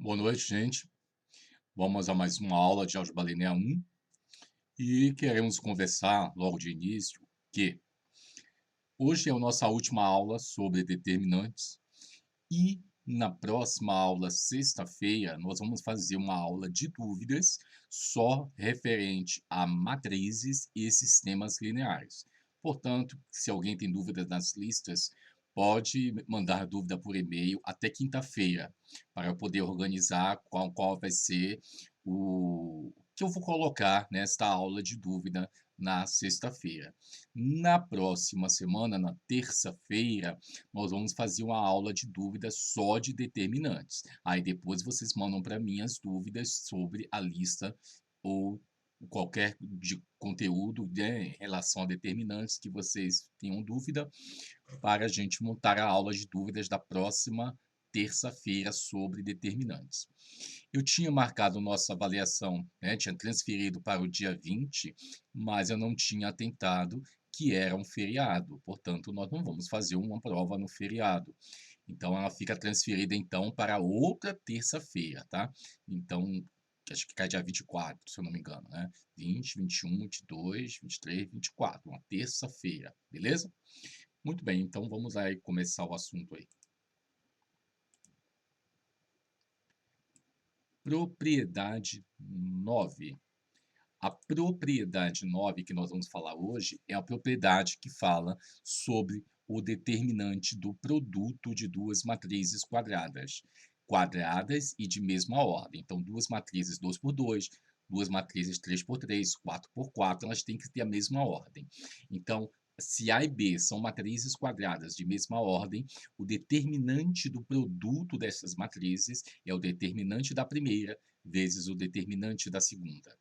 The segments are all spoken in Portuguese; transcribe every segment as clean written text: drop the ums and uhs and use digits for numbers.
Boa noite, gente. Vamos a mais uma aula de álgebra linear 1 e queremos conversar logo de início que hoje é a nossa última aula sobre determinantes e na próxima aula, sexta-feira, nós vamos fazer uma aula de dúvidas só referente a matrizes e sistemas lineares. Portanto, se alguém tem dúvidas nas listas, pode mandar dúvida por e-mail até quinta-feira, para eu poder organizar qual vai ser o que eu vou colocar nesta aula de dúvida na sexta-feira. Na próxima semana, na terça-feira, nós vamos fazer uma aula de dúvidas só de determinantes. Aí depois vocês mandam para mim as dúvidas sobre a lista ou qualquer de conteúdo, né, em relação a determinantes que vocês tenham dúvida, para a gente montar a aula de dúvidas da próxima terça-feira sobre determinantes. Eu tinha marcado nossa avaliação, né, tinha transferido para o dia 20, mas eu não tinha atentado que era um feriado, portanto, nós não vamos fazer uma prova no feriado. Então, ela fica transferida, então, para outra terça-feira, tá? Então, acho que cai dia 24, se eu não me engano, né? 20, 21, 22, 23, 24, uma terça-feira, beleza? Muito bem, então vamos aí começar o assunto aí. Propriedade 9. A propriedade 9 que nós vamos falar hoje é a propriedade que fala sobre o determinante do produto de duas matrizes quadradas e de mesma ordem. Então, duas matrizes 2 por 2, duas matrizes 3 por 3, 4 por 4, elas têm que ter a mesma ordem. Então, se A e B são matrizes quadradas de mesma ordem, o determinante do produto dessas matrizes é o determinante da primeira vezes o determinante da segunda.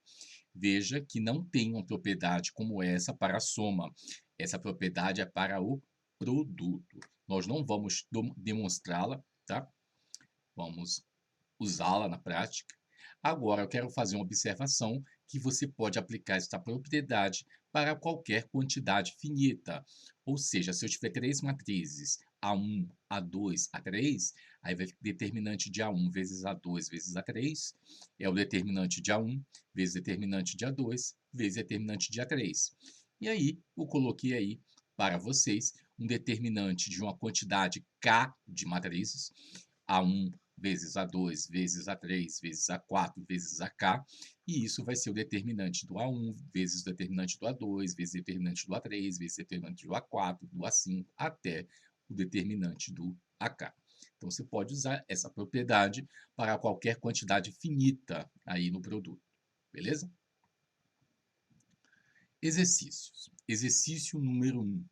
Veja que não tem uma propriedade como essa para a soma. Essa propriedade é para o produto. Nós não vamos demonstrá-la, tá? Vamos usá-la na prática. Agora, eu quero fazer uma observação que você pode aplicar esta propriedade para qualquer quantidade finita. Ou seja, se eu tiver três matrizes, A1, A2, A3, aí vai ficar determinante de A1 vezes A2 vezes A3, é o determinante de A1 vezes determinante de A2 vezes determinante de A3. E aí, eu coloquei aí para vocês um determinante de uma quantidade K de matrizes, A1 vezes A2, vezes A3, vezes A4, vezes AK, e isso vai ser o determinante do A1, vezes o determinante do A2, vezes o determinante do A3, vezes o determinante do A4, do A5, até o determinante do AK. Então, você pode usar essa propriedade para qualquer quantidade finita aí no produto, beleza? Exercícios. Exercício número 1.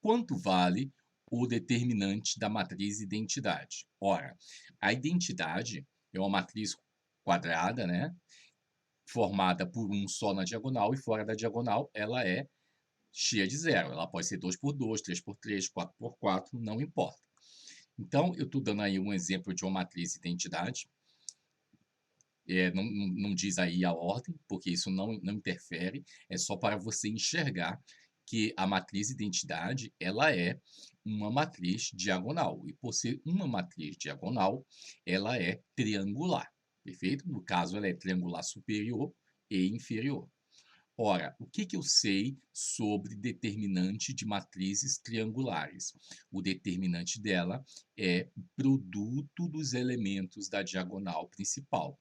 Quanto vale o determinante da matriz identidade? Ora, a identidade é uma matriz quadrada, né? Formada por um só na diagonal, e fora da diagonal ela é cheia de zero. Ela pode ser 2 por 2, 3 por 3, 4 por 4, não importa. Então, eu estou dando aí um exemplo de uma matriz identidade. Não diz aí a ordem, porque isso não interfere, é só para você enxergar que a matriz identidade ela é uma matriz diagonal, e por ser uma matriz diagonal, ela é triangular, perfeito? No caso, ela é triangular superior e inferior. Ora, o que eu sei sobre determinante de matrizes triangulares? O determinante dela é o produto dos elementos da diagonal principal.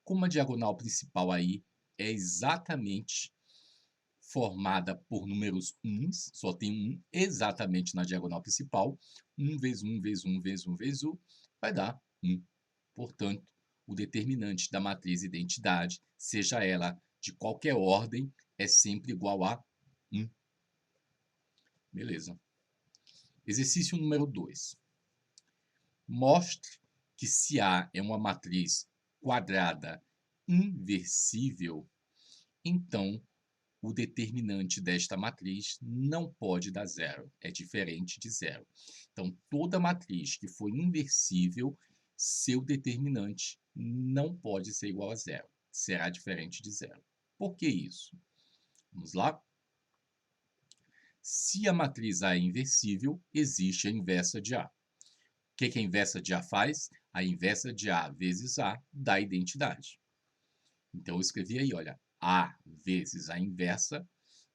Como a diagonal principal aí é exatamente formada por números uns, só tem um exatamente na diagonal principal, 1 vezes 1 vezes 1 vezes 1 vezes 1 vai dar 1. Portanto, o determinante da matriz identidade, seja ela de qualquer ordem, é sempre igual a 1. Beleza. Exercício número 2. Mostre que se A é uma matriz quadrada inversível, então o determinante desta matriz não pode dar zero, é diferente de zero. Então, toda matriz que for inversível, seu determinante não pode ser igual a zero, será diferente de zero. Por que isso? Vamos lá? Se a matriz A é inversível, existe a inversa de A. O que a inversa de A faz? A inversa de A vezes A dá a identidade. Então, eu escrevi aí, olha, A vezes a inversa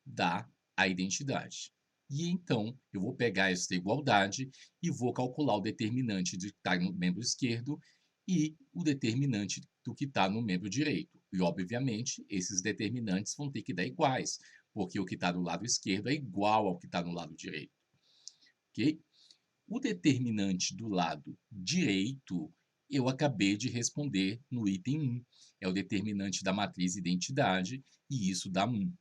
dá a identidade. E então, eu vou pegar esta igualdade e vou calcular o determinante de que está no membro esquerdo e o determinante do que está no membro direito. E, obviamente, esses determinantes vão ter que dar iguais, porque o que está do lado esquerdo é igual ao que está no lado direito. Ok? O determinante do lado direito, eu acabei de responder no item 1. É o determinante da matriz identidade, e isso dá 1.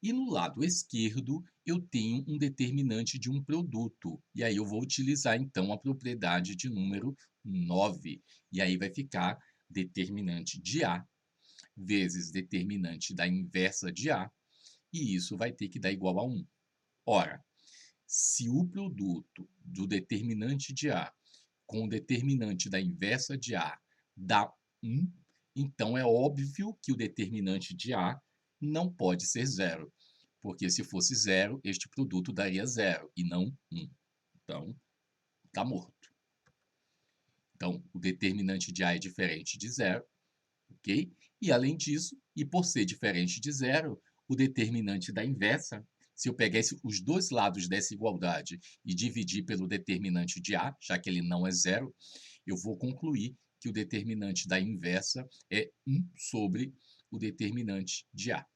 E no lado esquerdo, eu tenho um determinante de um produto. E aí eu vou utilizar, então, a propriedade de número 9. E aí vai ficar determinante de A vezes determinante da inversa de A. E isso vai ter que dar igual a 1. Ora, se o produto do determinante de A com o determinante da inversa de A dá 1, então é óbvio que o determinante de A não pode ser 0, porque se fosse 0, este produto daria 0 e não 1. Então, está morto. Então, o determinante de A é diferente de 0, ok? E além disso, e por ser diferente de 0, o determinante da inversa, se eu pegasse os dois lados dessa igualdade e dividir pelo determinante de A, já que ele não é 0, eu vou concluir que o determinante da inversa é 1 sobre o determinante de A.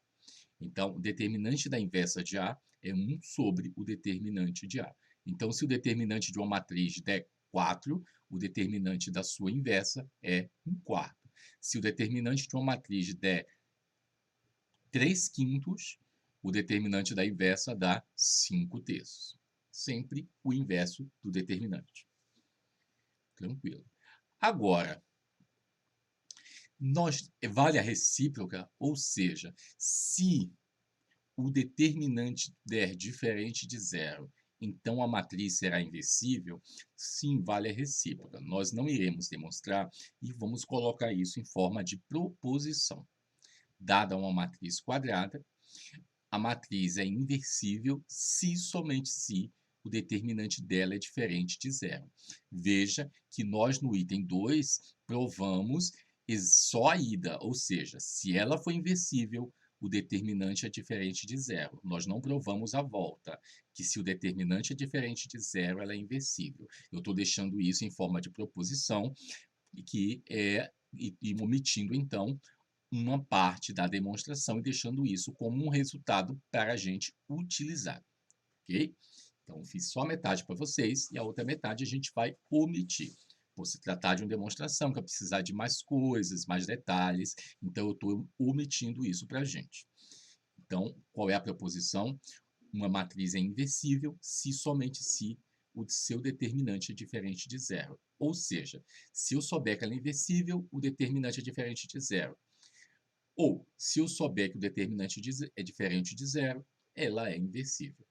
Então, o determinante da inversa de A é 1 sobre o determinante de A. Então, se o determinante de uma matriz der 4, o determinante da sua inversa é 1/4. Se o determinante de uma matriz der 3/5, o determinante da inversa dá 5/3. Sempre o inverso do determinante. Tranquilo. Agora, vale a recíproca, ou seja, se o determinante der diferente de 0, então a matriz será inversível? Sim, vale a recíproca. Nós não iremos demonstrar e vamos colocar isso em forma de proposição. Dada uma matriz quadrada, a matriz é inversível se somente se o determinante dela é diferente de 0. Veja que nós no item 2 provamos só a ida, ou seja, se ela for inversível, o determinante é diferente de 0. Nós não provamos a volta, que se o determinante é diferente de 0, ela é inversível. Eu estou deixando isso em forma de proposição e omitindo, então, uma parte da demonstração e deixando isso como um resultado para a gente utilizar, ok? Então, fiz só metade para vocês e a outra metade a gente vai omitir. Por se tratar de uma demonstração, que vai precisar de mais coisas, mais detalhes, então eu estou omitindo isso para a gente. Então, qual é a proposição? Uma matriz é inversível se somente se o seu determinante é diferente de 0. Ou seja, se eu souber que ela é inversível, o determinante é diferente de 0. Ou, se eu souber que o determinante é diferente de 0, ela é inversível.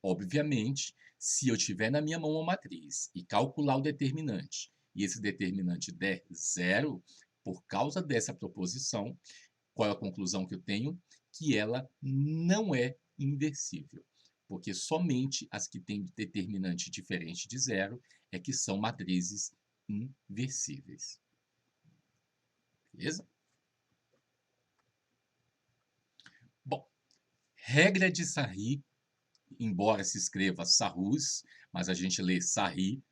Obviamente, se eu tiver na minha mão uma matriz e calcular o determinante, e esse determinante der 0, por causa dessa proposição, qual é a conclusão que eu tenho? Que ela não é inversível, porque somente as que têm determinante diferente de 0 é que são matrizes inversíveis. Beleza? Bom, regra de Sarri, embora se escreva Sarrus, mas a gente lê Sarri,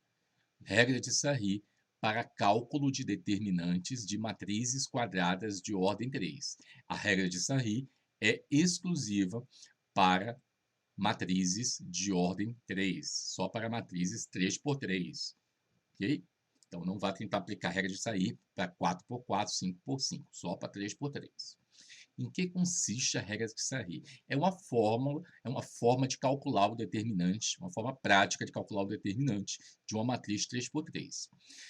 regra de Sarri para cálculo de determinantes de matrizes quadradas de ordem 3. A regra de Sarri é exclusiva para matrizes de ordem 3, só para matrizes 3×3, ok? Então, não vá tentar aplicar a regra de Sarri para 4×4, 5×5, só para 3×3. Em que consiste a regra de Sarri? É uma forma de calcular o determinante, uma forma prática de calcular o determinante de uma matriz 3×3.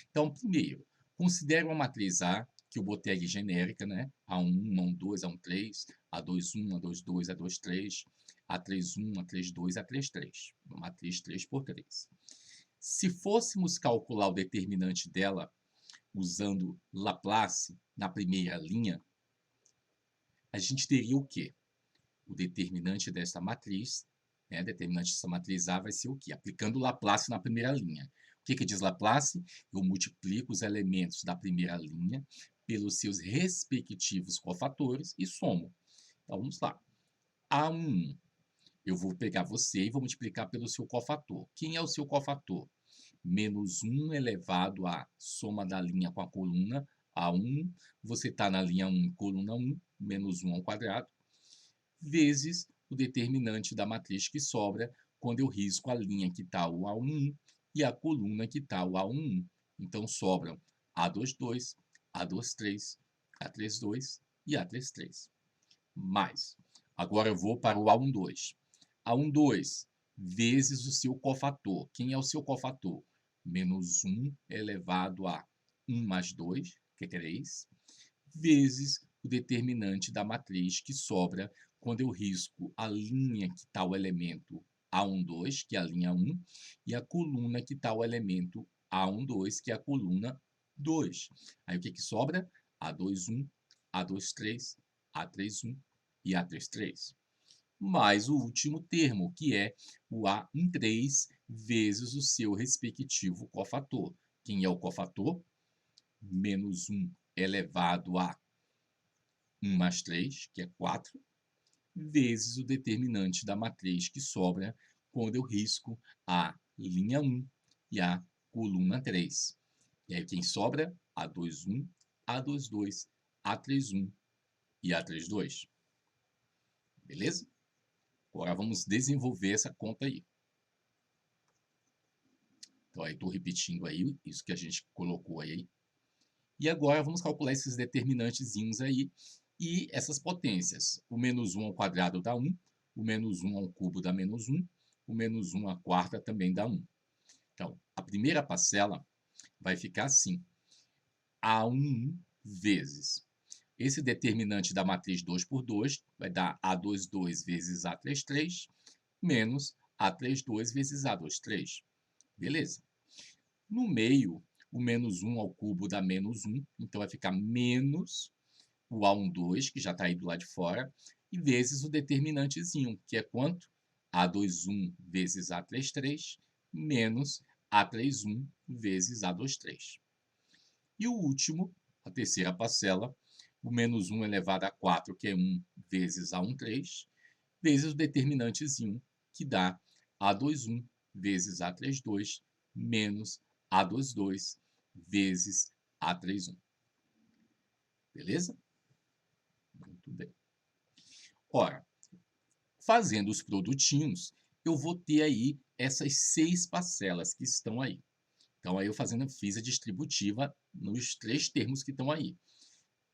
Então, primeiro, considere uma matriz A, que eu botei aqui genérica, né? A1, A2, A3, A21, A22, A23, A31, A32, A33. Uma matriz 3×3. Se fôssemos calcular o determinante dela usando Laplace na primeira linha, a gente teria o quê? O determinante dessa matriz, né? Determinante dessa matriz A vai ser o quê? Aplicando Laplace na primeira linha. que diz Laplace? Eu multiplico os elementos da primeira linha pelos seus respectivos cofatores e somo. Então, vamos lá. A1, eu vou pegar você e vou multiplicar pelo seu cofator. Quem é o seu cofator? Menos 1 elevado à soma da linha com a coluna, A1, você está na linha 1, coluna 1, menos 1 ao quadrado, vezes o determinante da matriz que sobra quando eu risco a linha que está o A1 e a coluna que está o A11. Então, sobram A22, A23, A32 e A33. Mais. Agora eu vou para o A12. A12 vezes o seu cofator. Quem é o seu cofator? Menos 1 elevado a 1 mais 2, que é 3, vezes o determinante da matriz que sobra quando eu risco a linha que está o elemento A12, que é a linha 1, e a coluna que está o elemento A12, que é a coluna 2. Aí o que sobra? A21, A23, A31 e A33. Mais o último termo, que é o A13 vezes o seu respectivo cofator. Quem é o cofator? Menos 1 elevado a 1 mais 3, que é 4, vezes o determinante da matriz que sobra quando eu risco a linha 1 e a coluna 3. E aí quem sobra? A21, A22, A31 e A32. Beleza? Agora vamos desenvolver essa conta aí. Então aí estou repetindo aí isso que a gente colocou aí. E agora vamos calcular esses determinantezinhos aí e essas potências. O menos 1 ao quadrado dá 1, o menos 1 ao cubo dá menos 1, o menos 1 à quarta também dá 1. Então, a primeira parcela vai ficar assim. A1 vezes. Esse determinante da matriz 2 por 2 vai dar A22 vezes A33 menos A32 vezes A23. Beleza. No meio, o menos 1 ao cubo dá menos 1, então vai ficar menos o A12, que já está aí do lado de fora, e vezes o determinantezinho, que é quanto? A21 vezes A33 menos A31 vezes A23. E o último, a terceira parcela, o menos 1 elevado a 4, que é 1 vezes A13, vezes o determinantezinho, que dá A21 vezes A32 menos A22 vezes A31. Beleza? Muito bem. Ora, fazendo os produtinhos, eu vou ter aí essas 6 parcelas que estão aí. Então, aí eu fiz a distributiva nos 3 termos que estão aí.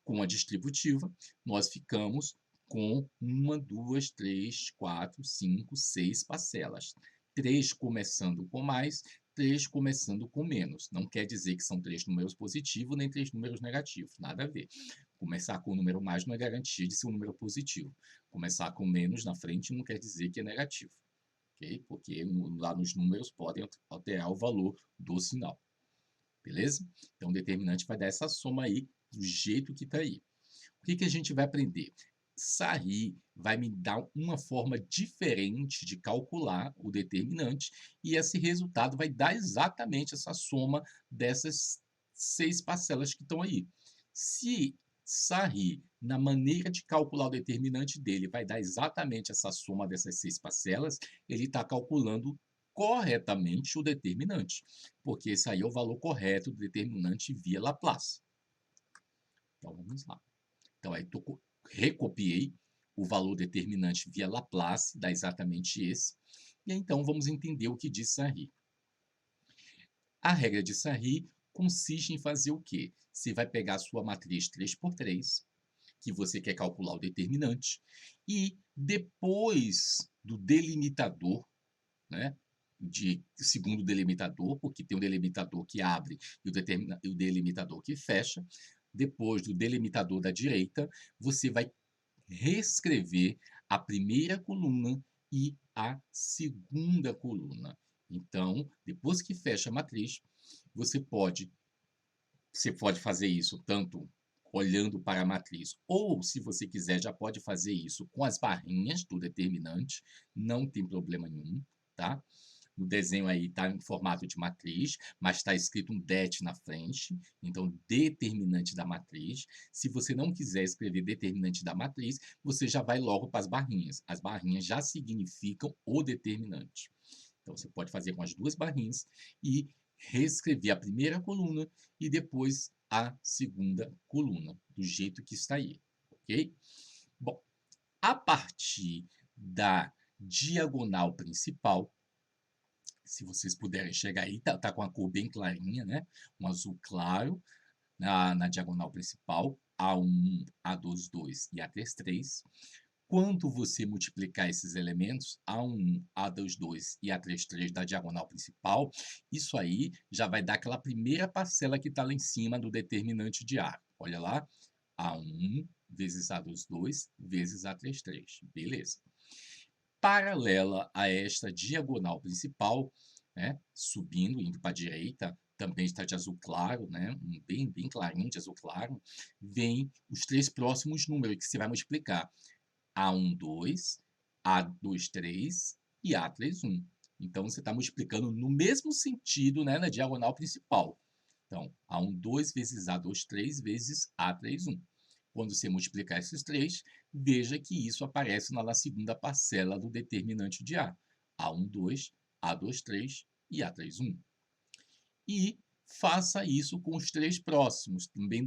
Com a distributiva, nós ficamos com 1, 2, 3, 4, 5, 6 parcelas. 3 começando com mais, 3 começando com menos. Não quer dizer que são 3 números positivos nem 3 números negativos, nada a ver. Começar com o número mais não é garantia de ser um número positivo. Começar com menos na frente não quer dizer que é negativo. Okay? Porque lá nos números podem alterar o valor do sinal. Beleza? Então, o determinante vai dar essa soma aí, do jeito que está aí. O que a gente vai aprender? Sarri vai me dar uma forma diferente de calcular o determinante e esse resultado vai dar exatamente essa soma dessas 6 parcelas que estão aí. Se Sarri, na maneira de calcular o determinante dele, vai dar exatamente essa soma dessas 6 parcelas, ele está calculando corretamente o determinante, porque esse aí é o valor correto do determinante via Laplace. Então, vamos lá. Então, aí recopiei o valor determinante via Laplace, dá exatamente esse. E então, vamos entender o que diz Sarri. A regra de Sarri consiste em fazer o quê? Você vai pegar a sua matriz 3×3, que você quer calcular o determinante, e depois do delimitador, né, segundo delimitador, porque tem um delimitador que abre e o delimitador que fecha, depois do delimitador da direita, você vai reescrever a primeira coluna e a segunda coluna. Então, depois que fecha a matriz, você pode fazer isso tanto olhando para a matriz, ou, se você quiser, já pode fazer isso com as barrinhas do determinante, não tem problema nenhum, tá? no desenho aí está em formato de matriz, mas está escrito um det na frente, então determinante da matriz. Se você não quiser escrever determinante da matriz, você já vai logo para as barrinhas. As barrinhas já significam o determinante. Então, você pode fazer com as duas barrinhas e reescrever a primeira coluna e depois a segunda coluna, do jeito que está aí, ok? Bom, a partir da diagonal principal, se vocês puderem chegar aí, tá com a cor bem clarinha, né? Um azul claro na diagonal principal, A1, A22 e A33. Quando você multiplicar esses elementos, A1, A22 e A33 da diagonal principal, isso aí já vai dar aquela primeira parcela que está lá em cima do determinante de A. Olha lá, A1 vezes A22 vezes A33. Beleza. Paralela a esta diagonal principal, né, subindo, indo para a direita, também está de azul claro, né, bem clarinho de azul claro, vem os três próximos números que você vai multiplicar. A12, A23 e A31. Então, você está multiplicando no mesmo sentido, né, na diagonal principal. Então, A12 vezes A23 vezes A31. Quando você multiplicar esses três, veja que isso aparece na segunda parcela do determinante de A. A12, A23 e A31. E faça isso com os três próximos, também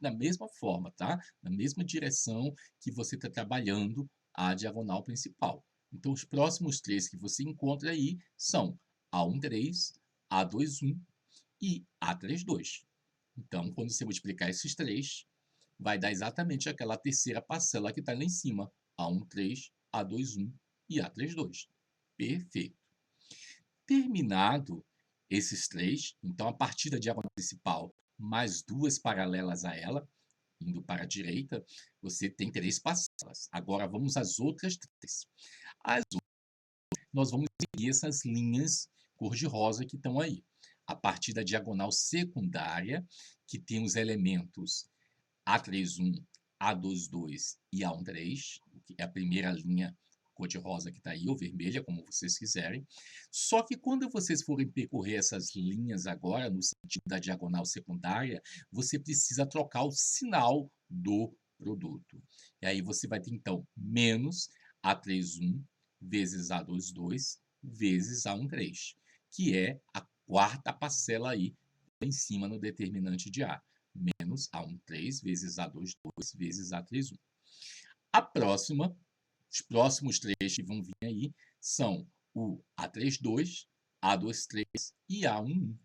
da mesma forma, tá? Na mesma direção que você está trabalhando a diagonal principal. Então, os próximos três que você encontra aí são A13, A21 e A32. Então, quando você multiplicar esses três, vai dar exatamente aquela terceira parcela que está lá em cima, A13, A21 e A32. Perfeito. Terminado esses três, então a partir da diagonal principal, mais duas paralelas a ela, indo para a direita, você tem três parcelas. Agora vamos às outras três. Nós vamos seguir essas linhas cor-de-rosa que estão aí. A partir da diagonal secundária, que tem os elementos A31, A22 e A13, que é a primeira linha cor-de-rosa que está aí, ou vermelha, como vocês quiserem. Só que quando vocês forem percorrer essas linhas agora, no sentido da diagonal secundária, você precisa trocar o sinal do produto. E aí você vai ter, então, menos A31 vezes A22 vezes A13, que é a quarta parcela aí em cima no determinante de A. Menos A13 vezes A22 vezes A31. A próxima, os próximos três que vão vir aí são o A32, A23 e A11.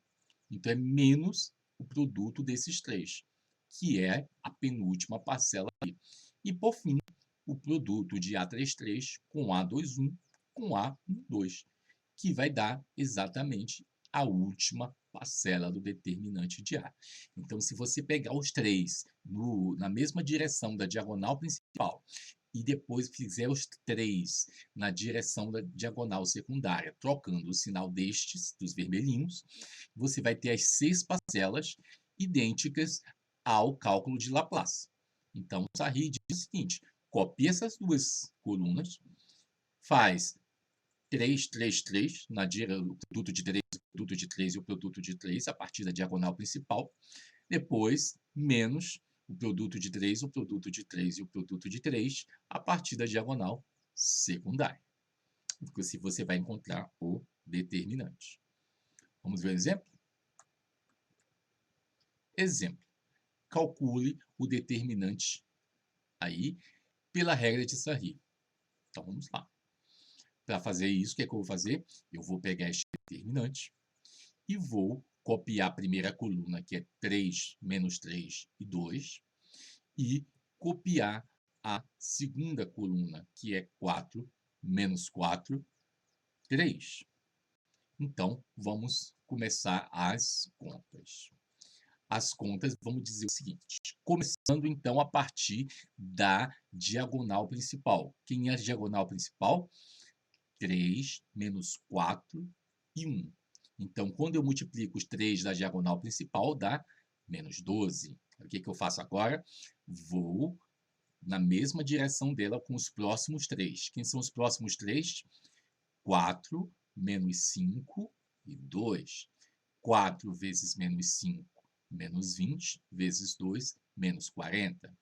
Então, é menos o produto desses três, que é a penúltima parcela aí. E, por fim, o produto de A33 com A21 com A12, que vai dar exatamente a última parcela do determinante de A. Então, se você pegar os três na mesma direção da diagonal principal e depois fizer os três na direção da diagonal secundária, trocando o sinal destes, dos vermelhinhos, você vai ter as 6 parcelas idênticas ao cálculo de Laplace. Então, o Sarri diz o seguinte: copia essas duas colunas, faz 3, 3, 3, o produto de 3, o produto de 3 e o produto de 3, a partir da diagonal principal. Depois, menos o produto de 3, o produto de 3 e o produto de 3, a partir da diagonal secundária. Porque se você vai encontrar o determinante. Vamos ver um exemplo? Exemplo. Calcule o determinante aí pela regra de Sarri. Então, vamos lá. Para fazer isso, o que é que eu vou fazer? Eu vou pegar este determinante e vou copiar a primeira coluna, que é 3, menos 3 e 2, e copiar a segunda coluna, que é 4, menos 4, 3. Então, vamos começar as contas. As contas, vamos dizer o seguinte, começando então a partir da diagonal principal. Quem é a diagonal principal? 3 menos 4 e 1. Então, quando eu multiplico os 3 da diagonal principal, dá menos 12. O que eu faço agora? Vou na mesma direção dela com os próximos 3. Quem são os próximos 3? 4 menos 5 e 2. 4 vezes menos 5, menos 20, vezes 2, menos 40.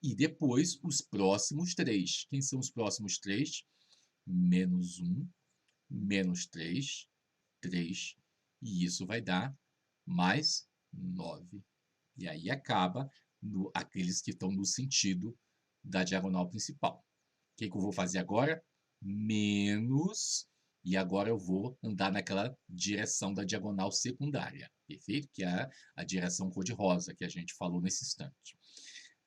E depois, os próximos 3. Quem são os próximos 3? Menos 1, menos 3, 3. E isso vai dar mais 9. E aí acaba aqueles que estão no sentido da diagonal principal. O que eu vou fazer agora? Menos, e agora eu vou andar naquela direção da diagonal secundária, perfeito? Que é a direção cor-de-rosa que a gente falou nesse instante.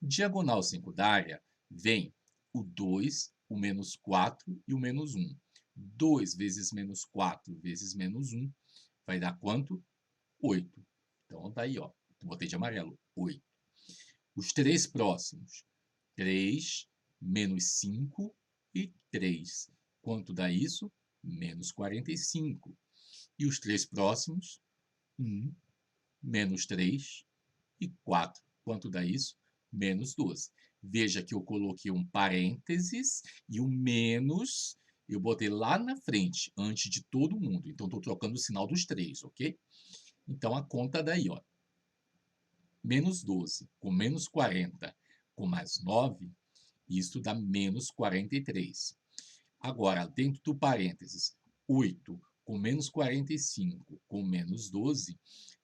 Diagonal secundária vem o 2, o menos 4 e o menos 1. 2 vezes menos 4 vezes menos 1 vai dar quanto? 8. Então, tá aí, ó. Botei de amarelo, 8. Os 3 próximos, 3, menos 5 e 3. Quanto dá isso? Menos 45. E os 3 próximos, 1, menos 3 e 4. Quanto dá isso? Menos 12. Veja que eu coloquei um parênteses e um menos eu botei lá na frente, antes de todo mundo. Então, estou trocando o sinal dos 3, ok? Então, a conta daí, ó. Menos 12 com menos 40 com mais 9, isso dá menos 43. Agora, dentro do parênteses, 8 com menos 45 com menos 12,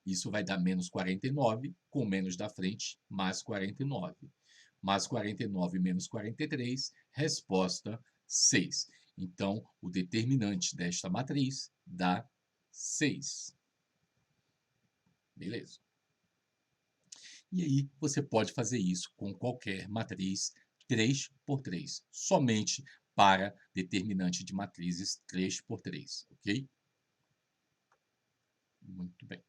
isso vai dar menos 49, com menos da frente, mais 49. Mais 49 menos 43, resposta 6. Então, o determinante desta matriz dá 6. Beleza. E aí, você pode fazer isso com qualquer matriz 3 por 3, somente para determinante de matrizes 3 por 3, ok? Muito bem.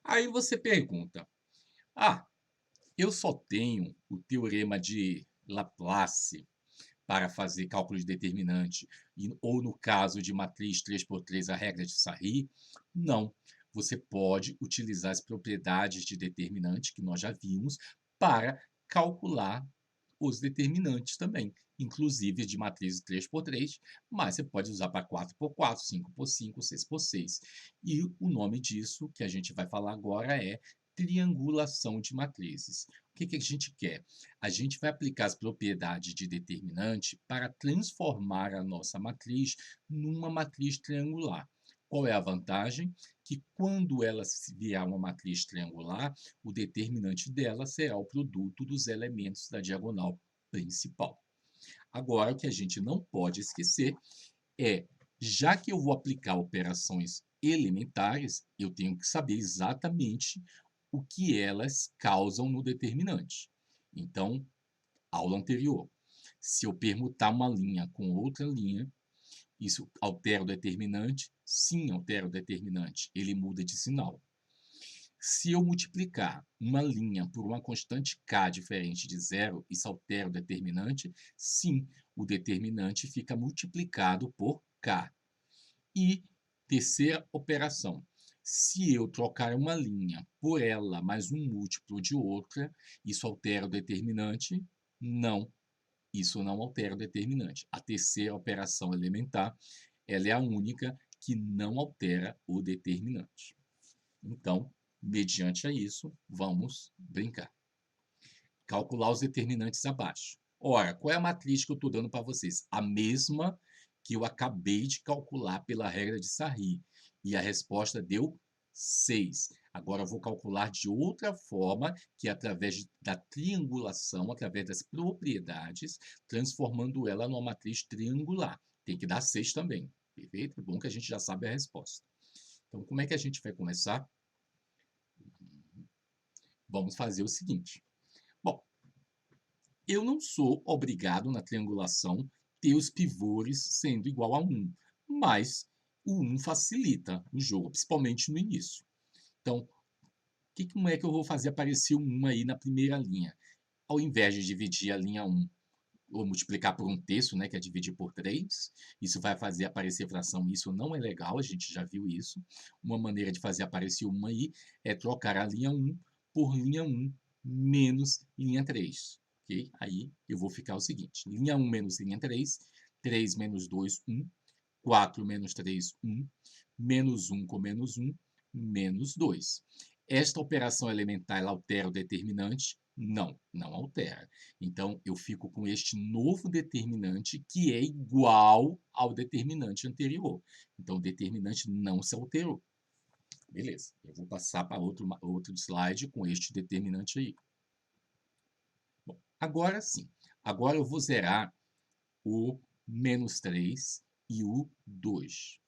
Aí você pergunta, eu só tenho o teorema de Laplace para fazer cálculo de determinante, ou no caso de matriz 3 por 3, a regra de Sarri? Não. Você pode utilizar as propriedades de determinante, que nós já vimos, para calcular os determinantes também, inclusive de matrizes 3 por 3, mas você pode usar para 4 por 4, 5 por 5, 6 por 6. E o nome disso, que a gente vai falar agora, é triangulação de matrizes. O que a gente quer? A gente vai aplicar as propriedades de determinante para transformar a nossa matriz numa matriz triangular. Qual é a vantagem? Que quando ela virar uma matriz triangular, o determinante dela será o produto dos elementos da diagonal principal. Agora, o que a gente não pode esquecer é, já que eu vou aplicar operações elementares, eu tenho que saber exatamente o que elas causam no determinante. Então, aula anterior, se eu permutar uma linha com outra linha, isso altera o determinante? Sim, altera o determinante. Ele muda de sinal. Se eu multiplicar uma linha por uma constante k diferente de zero, isso altera o determinante? Sim, o determinante fica multiplicado por k. E terceira operação, se eu trocar uma linha por ela mais um múltiplo de outra, isso altera o determinante? Não, isso não altera o determinante. A terceira operação elementar, ela é a única que não altera o determinante. Então, mediante a isso, vamos brincar. Calcular os determinantes abaixo. Ora, qual é a matriz que eu estou dando para vocês? A mesma que eu acabei de calcular pela regra de Sarri. E a resposta deu 6. Agora eu vou calcular de outra forma, que é através da triangulação, através das propriedades, transformando ela numa matriz triangular. Tem que dar 6 também. Perfeito? É bom que a gente já sabe a resposta. Então, como é que a gente vai começar? Vamos fazer o seguinte. Bom, eu não sou obrigado na triangulação ter os pivôs sendo igual a 1, mas o 1 facilita o jogo, principalmente no início. Então, como é que eu vou fazer aparecer o 1 aí na primeira linha? Ao invés de dividir a linha 1 ou multiplicar por 1/3, né, que é dividir por 3, isso vai fazer aparecer fração, isso não é legal, a gente já viu isso. Uma maneira de fazer aparecer o 1 aí é trocar a linha 1 por linha 1 menos linha 3. Okay? Aí eu vou ficar o seguinte, linha 1 menos linha 3 3 menos 2, 1. 4 menos 3, 1. Menos 1 com menos 1, menos 2. Esta operação elementar ela altera o determinante? Não, não altera. Então, eu fico com este novo determinante que é igual ao determinante anterior. Então, o determinante não se alterou. Beleza, eu vou passar para outro slide com este determinante aí. Bom, agora sim, agora eu vou zerar o menos 3 e o 2.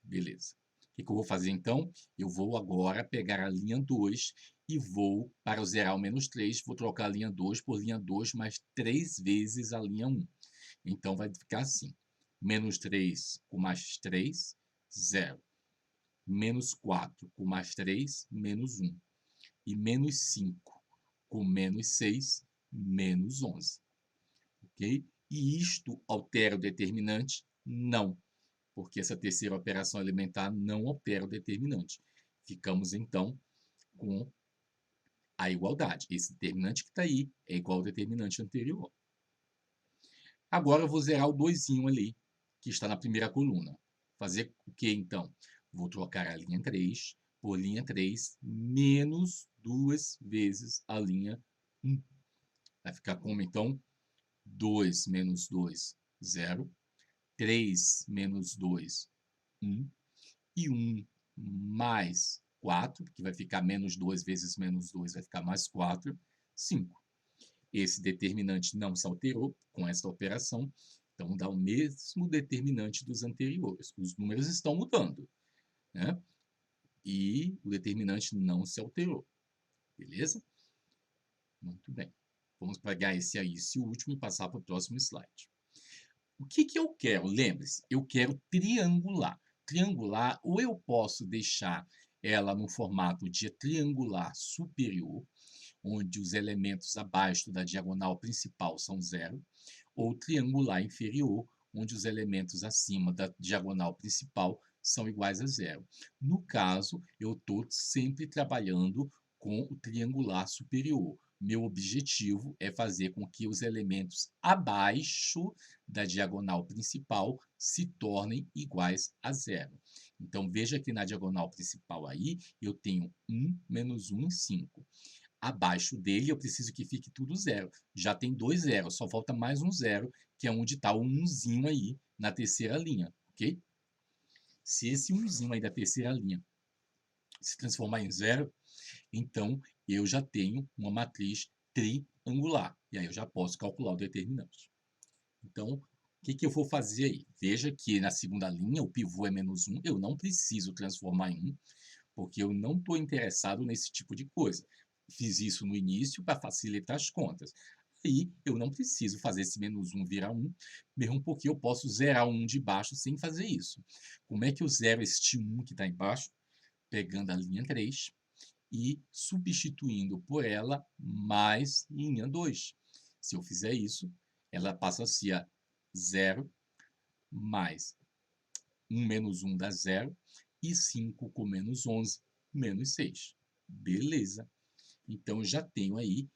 Beleza. O que eu vou fazer então? Eu vou agora pegar a linha 2 e vou, para zerar o menos 3, vou trocar a linha 2 por linha 2 mais 3 vezes a linha 1. Então, vai ficar assim. Menos 3 com mais 3, 0. Menos 4 com mais 3, menos 1. E menos 5 com menos 6, menos 11. Ok? E isto altera o determinante? Não, porque essa terceira operação elementar não altera o determinante. Ficamos, então, com a igualdade. Esse determinante que está aí é igual ao determinante anterior. Agora eu vou zerar o 2 ali, que está na primeira coluna. Fazer o que, então? Vou trocar a linha 3 por linha 3 menos 2 vezes a linha 1. Vai ficar como, então? 2 menos 2, 0. 3 menos 2, 1. E 1 mais 4, que vai ficar menos 2 vezes menos 2, vai ficar mais 4, 5. Esse determinante não se alterou com esta operação, então dá o mesmo determinante dos anteriores. Os números estão mudando, né? E o determinante não se alterou. Beleza? Muito bem. Vamos pegar esse aí, esse último, e passar para o próximo slide. O que eu quero? Lembre-se, eu quero triangular. Triangular, ou eu posso deixar ela no formato de triangular superior, onde os elementos abaixo da diagonal principal são zero, ou triangular inferior, onde os elementos acima da diagonal principal são iguais a zero. No caso, eu estou sempre trabalhando com o triangular superior. Meu objetivo é fazer com que os elementos abaixo da diagonal principal se tornem iguais a zero. Então, veja que na diagonal principal aí, eu tenho 1 menos 1, 5. Abaixo dele, eu preciso que fique tudo zero. Já tem 2 zeros, só falta mais um zero, que é onde está o 1zinho aí na terceira linha, ok? Se esse 1zinho aí da terceira linha se transformar em zero, então eu já tenho uma matriz triangular. E aí eu já posso calcular o determinante. Então, o que eu vou fazer aí? Veja que na segunda linha o pivô é menos 1. Eu não preciso transformar em 1, porque eu não estou interessado nesse tipo de coisa. Fiz isso no início para facilitar as contas. Aí eu não preciso fazer esse menos 1 virar 1, mesmo porque eu posso zerar o 1 de baixo sem fazer isso. Como é que eu zero este 1 que está embaixo? Pegando a linha 3 e substituindo por ela mais linha 2. Se eu fizer isso, ela passa a ser 0 mais 1 menos 1 dá 0, e 5 com menos 11, menos 6. Beleza. Então, eu já tenho aí,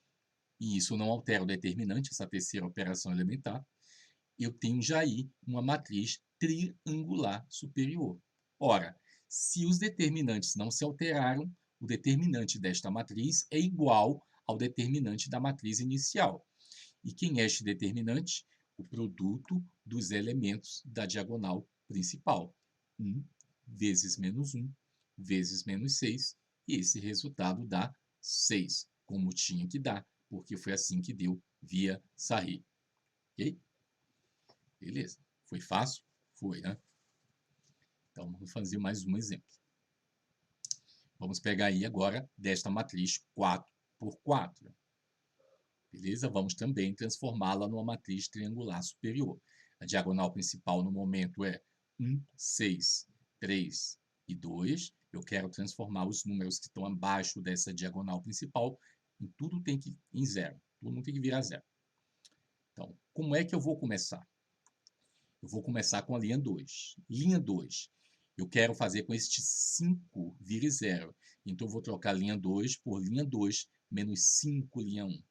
e isso não altera o determinante, essa terceira operação elementar, eu tenho já aí uma matriz triangular superior. Ora, se os determinantes não se alteraram, o determinante desta matriz é igual ao determinante da matriz inicial. E quem é este determinante? O produto dos elementos da diagonal principal. 1 vezes menos 1 vezes menos 6, e esse resultado dá 6, como tinha que dar, porque foi assim que deu via Sarri. Ok? Beleza. Foi fácil? Foi, né? Então, vamos fazer mais um exemplo. Vamos pegar aí agora desta matriz 4 por 4. Beleza? Vamos também transformá-la numa matriz triangular superior. A diagonal principal no momento é 1, 6, 3 e 2. Eu quero transformar os números que estão abaixo dessa diagonal principal em tudo tem que em zero. Tudo tem que virar zero. Então, como é que eu vou começar? Eu vou começar com a linha 2. Linha 2. Eu quero fazer com este 5 vire zero. Então, eu vou trocar a linha 2 por linha 2 menos 5 linha 1.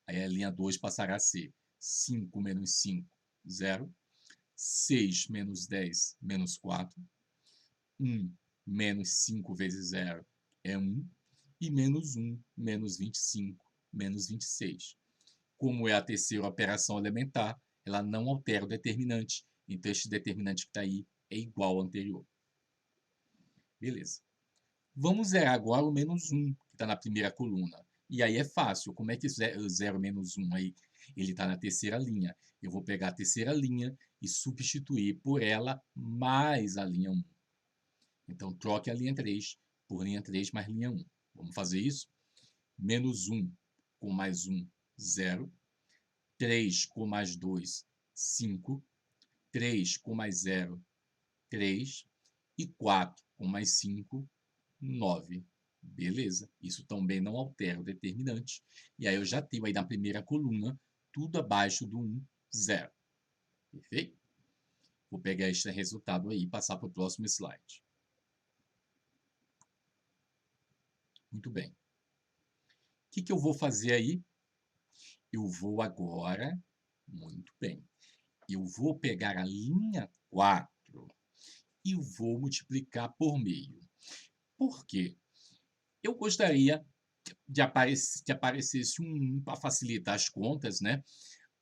Aí a linha 2 passará a ser 5 menos 5, 0. 6 menos 10, menos 4. 1 menos 5 vezes 0 é 1. E menos 1, menos 25, menos 26. Como é a terceira operação elementar, ela não altera o determinante. Então, este determinante que está aí é igual ao anterior. Beleza. Vamos zerar agora o menos 1, que está na primeira coluna. E aí é fácil. Como é que eu zero menos 1 aí? Ele está na terceira linha. Eu vou pegar a terceira linha e substituir por ela mais a linha 1. Então, troque a linha 3 por linha 3 mais linha 1. Vamos fazer isso? Menos 1 com mais 1, 0. 3 com mais 2, 5. 3 com mais 0, 3. E 4 com mais 5, 9. Beleza. Isso também não altera o determinante. E aí eu já tenho aí na primeira coluna tudo abaixo do 1, 0. Perfeito? Vou pegar este resultado aí e passar para o próximo slide. Muito bem. O que eu vou fazer aí? Eu vou agora, muito bem, eu vou pegar a linha 4 e vou multiplicar por meio. Por quê? Eu gostaria que aparecesse um 1 para facilitar as contas, né?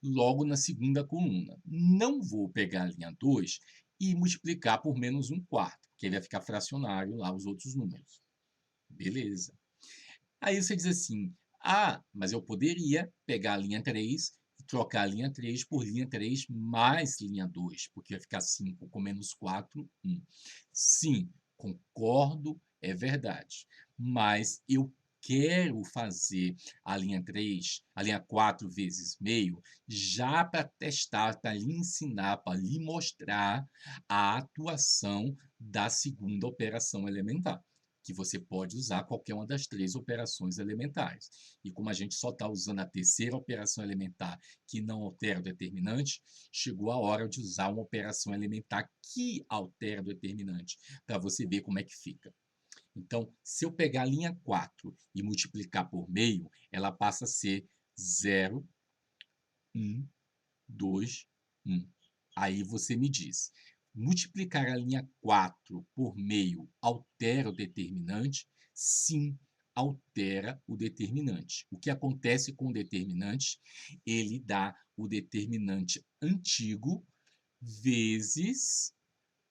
Logo na segunda coluna. Não vou pegar a linha 2 e multiplicar por menos 1/4, porque vai ficar fracionário lá os outros números. Beleza. Aí você diz assim, mas eu poderia pegar a linha 3 e trocar a linha 3 por linha 3 mais linha 2, porque vai ficar 5 com menos 4, 1. Sim, concordo, é verdade. Mas eu quero fazer a linha 3, a linha 4 vezes meio, já para testar, para lhe ensinar, para lhe mostrar a atuação da segunda operação elementar, que você pode usar qualquer uma das 3 operações elementares. E como a gente só está usando a terceira operação elementar, que não altera o determinante, chegou a hora de usar uma operação elementar que altera o determinante, para você ver como é que fica. Então, se eu pegar a linha 4 e multiplicar por meio, ela passa a ser 0, 1, 2, 1. Aí você me diz, multiplicar a linha 4 por meio altera o determinante? Sim, altera o determinante. O que acontece com o determinante? Ele dá o determinante antigo vezes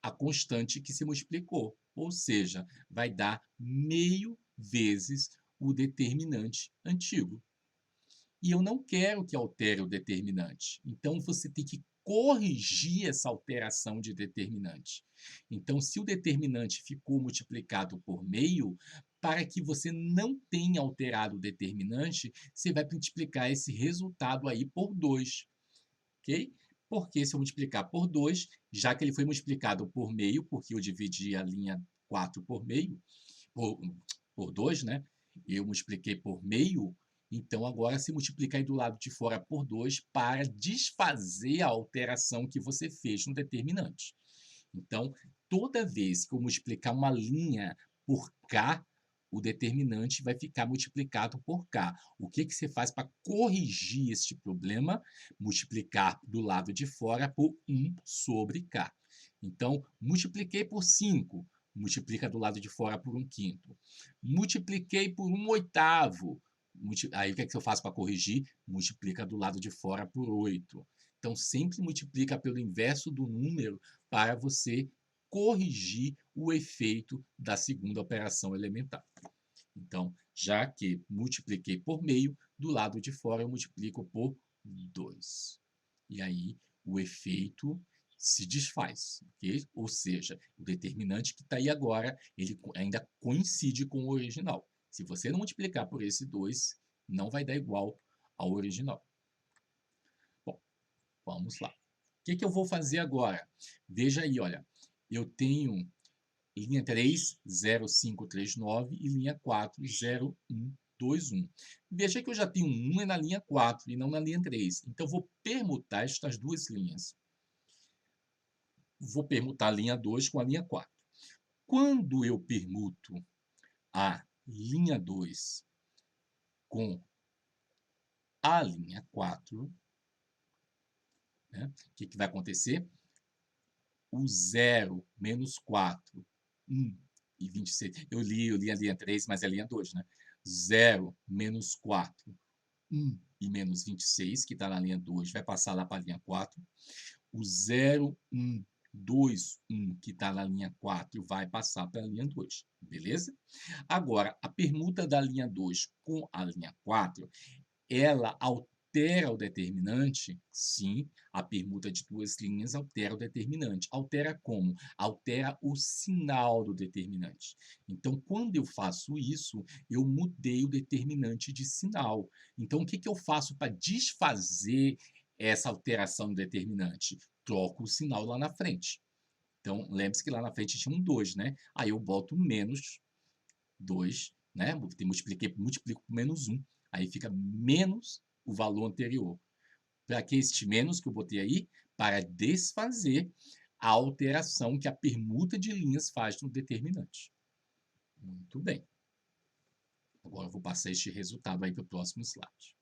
a constante que se multiplicou. Ou seja, vai dar meio vezes o determinante antigo. E eu não quero que altere o determinante. Então, você tem que corrigir essa alteração de determinante. Então, se o determinante ficou multiplicado por meio, para que você não tenha alterado o determinante, você vai multiplicar esse resultado aí por 2. Ok? Porque se eu multiplicar por 2, já que ele foi multiplicado por meio, porque eu dividi a linha 4 por meio, por 2, né? Eu multipliquei por meio, então agora se multiplica aí do lado de fora por 2 para desfazer a alteração que você fez no determinante. Então, toda vez que eu multiplicar uma linha por k, o determinante vai ficar multiplicado por k. O que você faz para corrigir este problema? Multiplicar do lado de fora por 1 sobre k. Então, multipliquei por 5, multiplica do lado de fora por 1/5. Multipliquei por 1/8. Aí o que eu faço para corrigir? Multiplica do lado de fora por 8. Então, sempre multiplica pelo inverso do número para você corrigir o efeito da segunda operação elementar. Então, já que multipliquei por meio, do lado de fora eu multiplico por 2. E aí o efeito se desfaz, ok? Ou seja, o determinante que está aí agora, ele ainda coincide com o original. Se você não multiplicar por esse 2, não vai dar igual ao original. Bom, vamos lá. O que eu vou fazer agora? Veja aí, olha, eu tenho linha 3, 0539 e linha 4, 0121. Veja que eu já tenho um 1 na linha 4 e não na linha 3. Então, vou permutar estas duas linhas. Vou permutar a linha 2 com a linha 4. Quando eu permuto a linha 2 com a linha 4, né? O que vai acontecer? O 0 menos 4, 1 e 26. Eu li a linha 3, mas é a linha 2, né? 0 menos 4, 1 e menos 26, que está na linha 2, vai passar lá para a linha 4. O 0, 1, 2, 1, que está na linha 4, vai passar para a linha 2, beleza? Agora, a permuta da linha 2 com a linha 4, ela altera o determinante? Sim, a permuta de duas linhas altera o determinante. Altera como? Altera o sinal do determinante. Então, quando eu faço isso, eu mudei o determinante de sinal. Então, o que eu faço para desfazer essa alteração do determinante? Troco o sinal lá na frente. Então, lembre-se que lá na frente tinha um 2, né? Aí eu boto menos 2, né? Multiplico por menos 1. Aí fica menos o valor anterior. Para que este menos que eu botei aí? Para desfazer a alteração que a permuta de linhas faz no determinante. Muito bem. Agora eu vou passar este resultado aí para o próximo slide.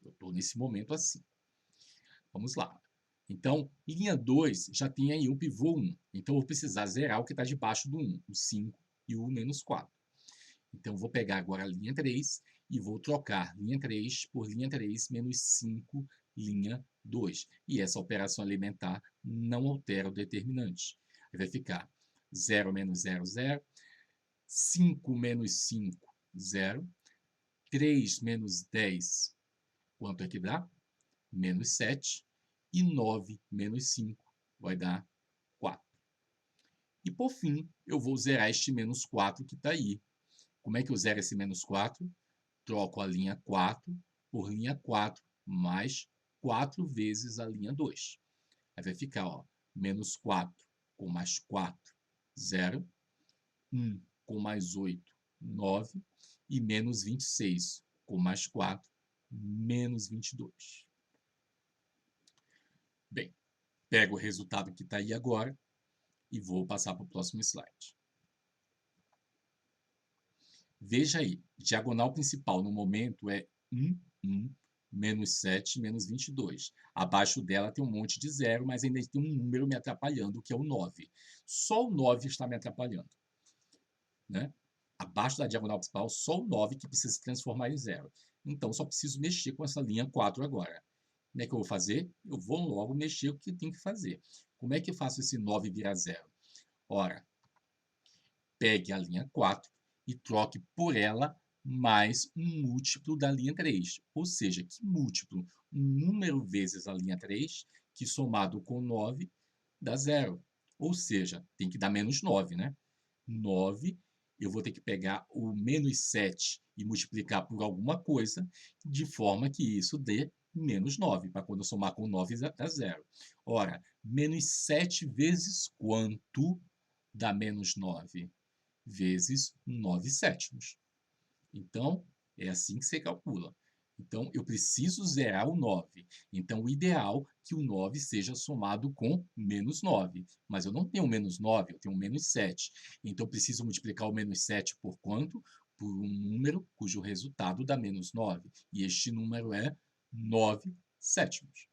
Eu estou nesse momento assim. Vamos lá. Então, linha 2 já tem aí um pivô 1. Então, eu vou precisar zerar o que está debaixo do 1, o 5 e o menos 4. Então, vou pegar agora a linha 3 e vou trocar linha 3 por linha 3 menos 5, linha 2. E essa operação alimentar não altera o determinante. Aí vai ficar 0 menos 0, 0. 5 menos 5, 0. 3 menos 10, quanto é que dá? Menos 7. E 9 menos 5 vai dar 4. E, por fim, eu vou zerar este menos 4 que está aí. Como é que eu zero esse menos 4? Troco a linha 4 por linha 4 mais 4 vezes a linha 2. Aí vai ficar, ó, menos 4 com mais 4, 0. 1 com mais 8, 9. E menos 26 com mais 4, menos 22. Bem, pego o resultado que está aí agora e vou passar para o próximo slide. Veja aí, diagonal principal no momento é 1, 1, menos 7, menos 22. Abaixo dela tem um monte de zero, mas ainda tem um número me atrapalhando, que é o 9. Só o 9 está me atrapalhando, né? Abaixo da diagonal principal, só o 9 que precisa se transformar em zero. Então, só preciso mexer com essa linha 4 agora. Como é que eu vou fazer? Eu vou logo mexer o que eu tenho que fazer. Como é que eu faço esse 9 virar zero? Ora, pegue a linha 4 e troque por ela mais um múltiplo da linha 3. Ou seja, que múltiplo? Um número vezes a linha 3, que somado com 9 dá zero. Ou seja, tem que dar menos 9, né? 9, eu vou ter que pegar o menos 7 e multiplicar por alguma coisa, de forma que isso dê menos 9, para quando eu somar com 9 dá zero. Ora, menos 7 vezes quanto dá menos 9? Vezes 9 sétimos. Então, é assim que você calcula. Então, eu preciso zerar o 9. Então, o ideal é que o 9 seja somado com menos 9. Mas eu não tenho menos 9, eu tenho menos 7. Então, eu preciso multiplicar o menos 7 por quanto? Por um número cujo resultado dá menos 9. E este número é 9 sétimos.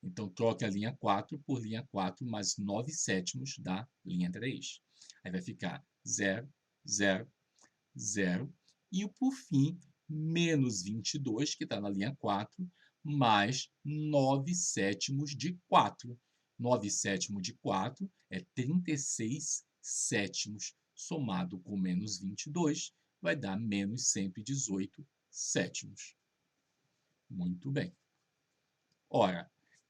Então, troque a linha 4 por linha 4 mais 9 sétimos da linha 3. Aí vai ficar 0, 0, 0. E, por fim, menos 22, que está na linha 4, mais 9 sétimos de 4. 9 sétimos de 4 é 36 sétimos, somado com menos 22, vai dar menos 118 sétimos. Muito bem. Ora,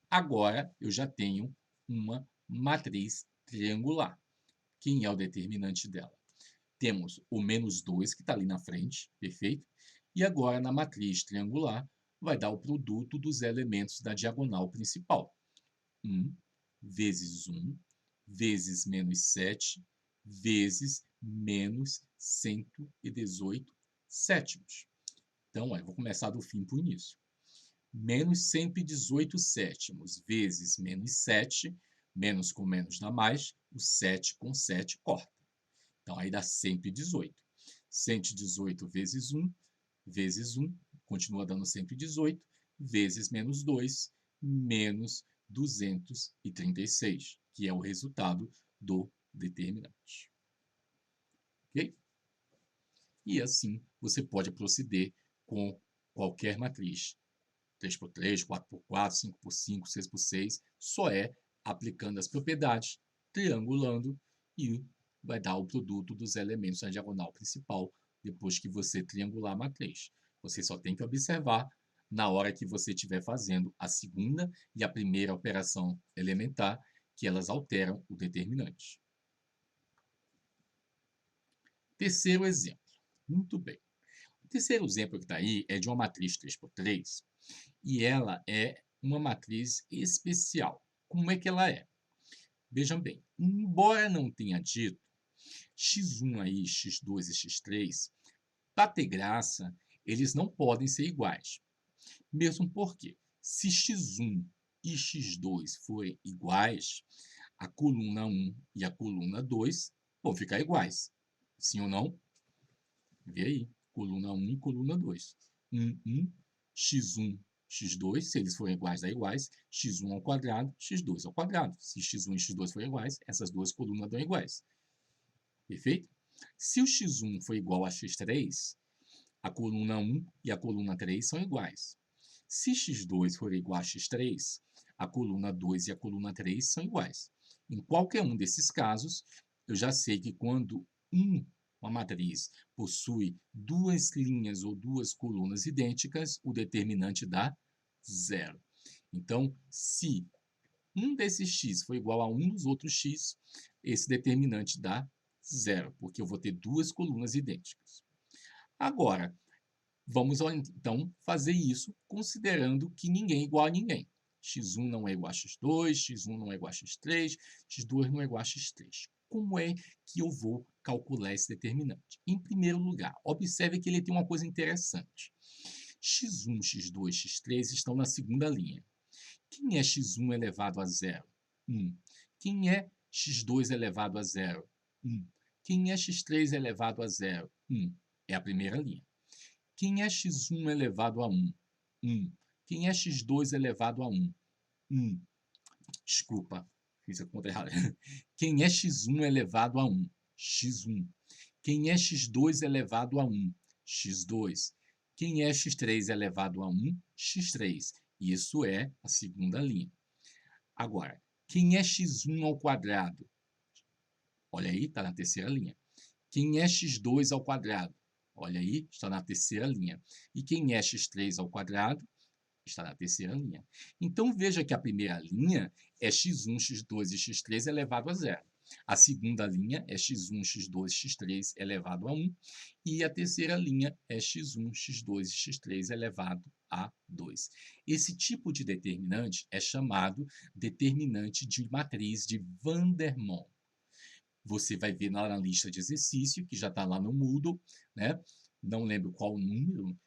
agora eu já tenho uma matriz triangular. Quem é o determinante dela? Temos o menos 2, que está ali na frente, perfeito? E agora, na matriz triangular, vai dar o produto dos elementos da diagonal principal. 1 vezes 1 vezes menos 7 vezes menos 118 sétimos. Então, eu vou começar do fim para o início. Menos 118 sétimos vezes menos 7, menos com menos dá mais, o 7 com 7 corta. Então, aí dá 118. 118 vezes 1, continua dando 118, vezes menos 2, menos 236, que é o resultado do determinante. Ok? E assim você pode proceder com qualquer matriz. 3x3, 4x4, 5x5, 6x6, só é aplicando as propriedades, triangulando e vai dar o produto dos elementos da diagonal principal depois que você triangular a matriz. Você só tem que observar na hora que você estiver fazendo a segunda e a primeira operação elementar que elas alteram o determinante. Terceiro exemplo. Muito bem. O terceiro exemplo que está aí é de uma matriz 3x3 e ela é uma matriz especial. Como é que ela é? Vejam bem, embora não tenha dito x1 aí, x2 e x3, para ter graça, eles não podem ser iguais. Mesmo porque, se x1 e x2 forem iguais, a coluna 1 e a coluna 2 vão ficar iguais. Sim ou não? Vê aí, coluna 1 e coluna 2. 1, x1, x2, se eles forem iguais, dá iguais. x1 ao quadrado, x2 ao quadrado. Se x1 e x2 forem iguais, essas duas colunas dão iguais. Perfeito? Se o x1 for igual a x3, a coluna 1 e a coluna 3 são iguais. Se x2 for igual a x3, a coluna 2 e a coluna 3 são iguais. Em qualquer um desses casos, eu já sei que quando uma matriz possui duas linhas ou duas colunas idênticas, o determinante dá zero. Então, se um desses x for igual a um dos outros x, esse determinante dá zero, porque eu vou ter duas colunas idênticas. Agora, vamos então fazer isso considerando que ninguém é igual a ninguém. x1 não é igual a x2, x1 não é igual a x3, x2 não é igual a x3. Como é que eu vou calcular esse determinante? Em primeiro lugar, observe que ele tem uma coisa interessante. x1, x2, x3 estão na segunda linha. Quem é x1 elevado a zero? 1. Quem é x2 elevado a zero? 1. Quem é x3 elevado a zero? 1. É a primeira linha. Quem é x1 elevado a 1? 1. Quem é x2 elevado a 1? 1. Desculpa, fiz a conta errada. Quem é x1 elevado a 1? x1. Quem é x2 elevado a 1? x2. Quem é x3 elevado a 1? x3. Isso é a segunda linha. Agora, quem é x1 ao quadrado? Olha aí, está na terceira linha. Quem é x2 ao quadrado? Olha aí, está na terceira linha. E quem é x3 ao quadrado? Está na terceira linha. Então, veja que a primeira linha é x1, x2 e x3 elevado a zero. A segunda linha é x1, x2 e x3 elevado a 1. E a terceira linha é x1, x2 e x3 elevado a 2. Esse tipo de determinante é chamado determinante de matriz de Van der Waals. Você vai ver lá na lista de exercício, que já está lá no Moodle, né? Não lembro qual o número,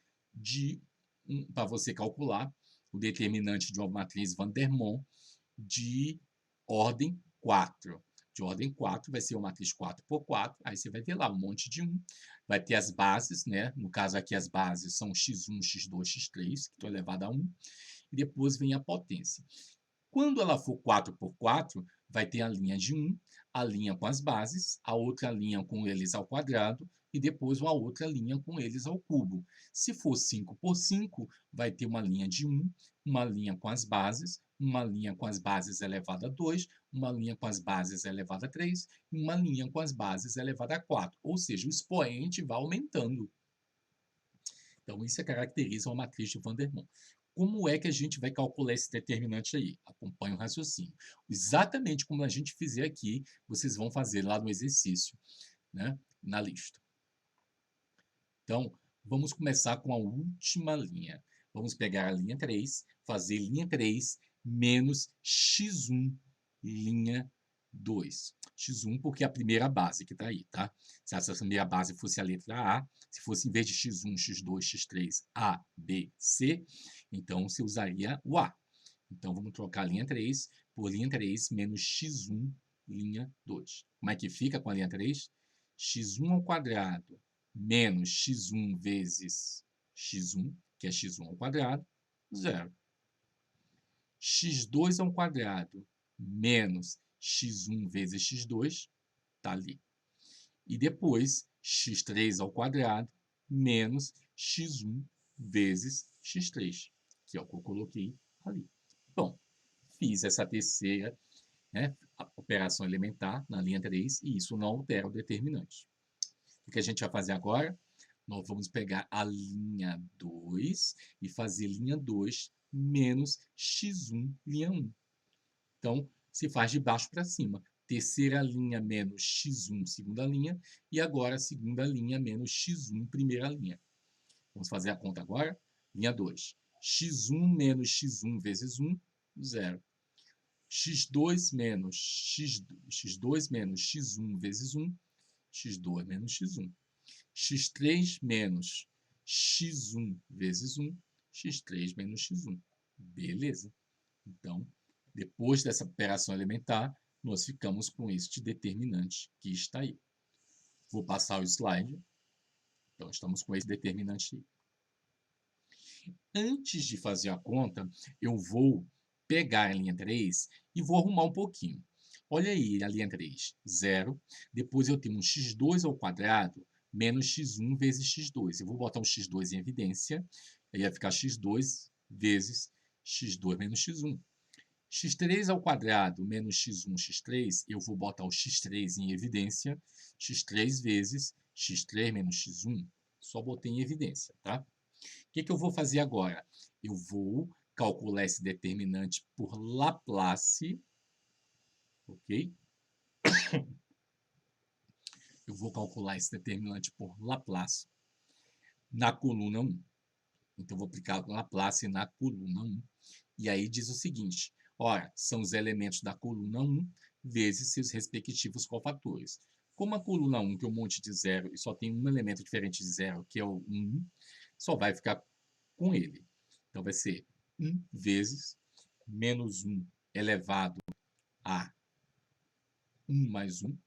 para você calcular o determinante de uma matriz Van der Waals de ordem 4. De ordem 4 vai ser uma matriz 4x4, aí você vai ter lá um monte de 1. Vai ter as bases, né? No caso aqui as bases são x1, x2, x3, que estão elevadas a 1. E depois vem a potência. Quando ela for 4x4, vai ter a linha de 1, a linha com as bases, a outra linha com eles ao quadrado e depois uma outra linha com eles ao cubo. Se for 5x5, vai ter uma linha de 1, uma linha com as bases, uma linha com as bases elevada a 2, uma linha com as bases elevada a 3 e uma linha com as bases elevada a 4. Ou seja, o expoente vai aumentando. Então, isso caracteriza uma matriz de Van der Waals. Como é que a gente vai calcular esse determinante aí? Acompanhe o raciocínio. Exatamente como a gente fizer aqui, vocês vão fazer lá no exercício, né? Na lista. Então, vamos começar com a última linha. Vamos pegar a linha 3, fazer linha 3 menos x1, linha 2. x1 porque é a primeira base que está aí, tá? Se essa primeira base fosse a letra A, se fosse em vez de x1, x2, x3, A, B, C, então você usaria o A. Então, vamos trocar a linha 3 por linha 3 menos x1, linha 2. Como é que fica com a linha 3? x1 ao quadrado menos x1 vezes x1, que é x1 ao quadrado, zero. x2 ao quadrado menos x1 vezes x2, está ali. E depois, x3 ao quadrado menos x1 vezes x3, que é o que eu coloquei ali. Bom, fiz essa terceira, né, operação elementar na linha 3 e isso não altera o determinante. O que a gente vai fazer agora? Nós vamos pegar a linha 2 e fazer linha 2 menos x1, linha 1. Então, se faz de baixo para cima. Terceira linha menos x1, segunda linha. E agora, segunda linha menos x1, primeira linha. Vamos fazer a conta agora? Linha 2. x1 menos x1 vezes 1, 0. x2 menos x1 vezes 1, x2 menos x1. x3 menos x1 vezes 1, x3 menos x1. Beleza. Então, depois dessa operação elementar, nós ficamos com este determinante que está aí. Vou passar o slide. Então, estamos com esse determinante aí. Antes de fazer a conta, eu vou pegar a linha 3 e vou arrumar um pouquinho. Olha aí a linha 3, 0. Depois eu tenho um x2 ao quadrado menos x1 vezes x2. Eu vou botar um x2 em evidência. Aí vai ficar x2 vezes x2 menos x1. x3 ao quadrado menos x1, x3, eu vou botar o x3 em evidência, x3 vezes x3 menos x1, só botei em evidência, tá? O que eu vou fazer agora? Eu vou calcular esse determinante por Laplace, ok? Eu vou calcular esse determinante por Laplace na coluna 1. Então, eu vou aplicar Laplace na coluna 1. E aí diz o seguinte, ora, são os elementos da coluna 1 vezes seus respectivos cofatores. Como a coluna 1 tem um monte de zero e só tem um elemento diferente de zero, que é o 1, só vai ficar com ele. Então, vai ser 1 vezes menos 1 elevado a 1 mais 1,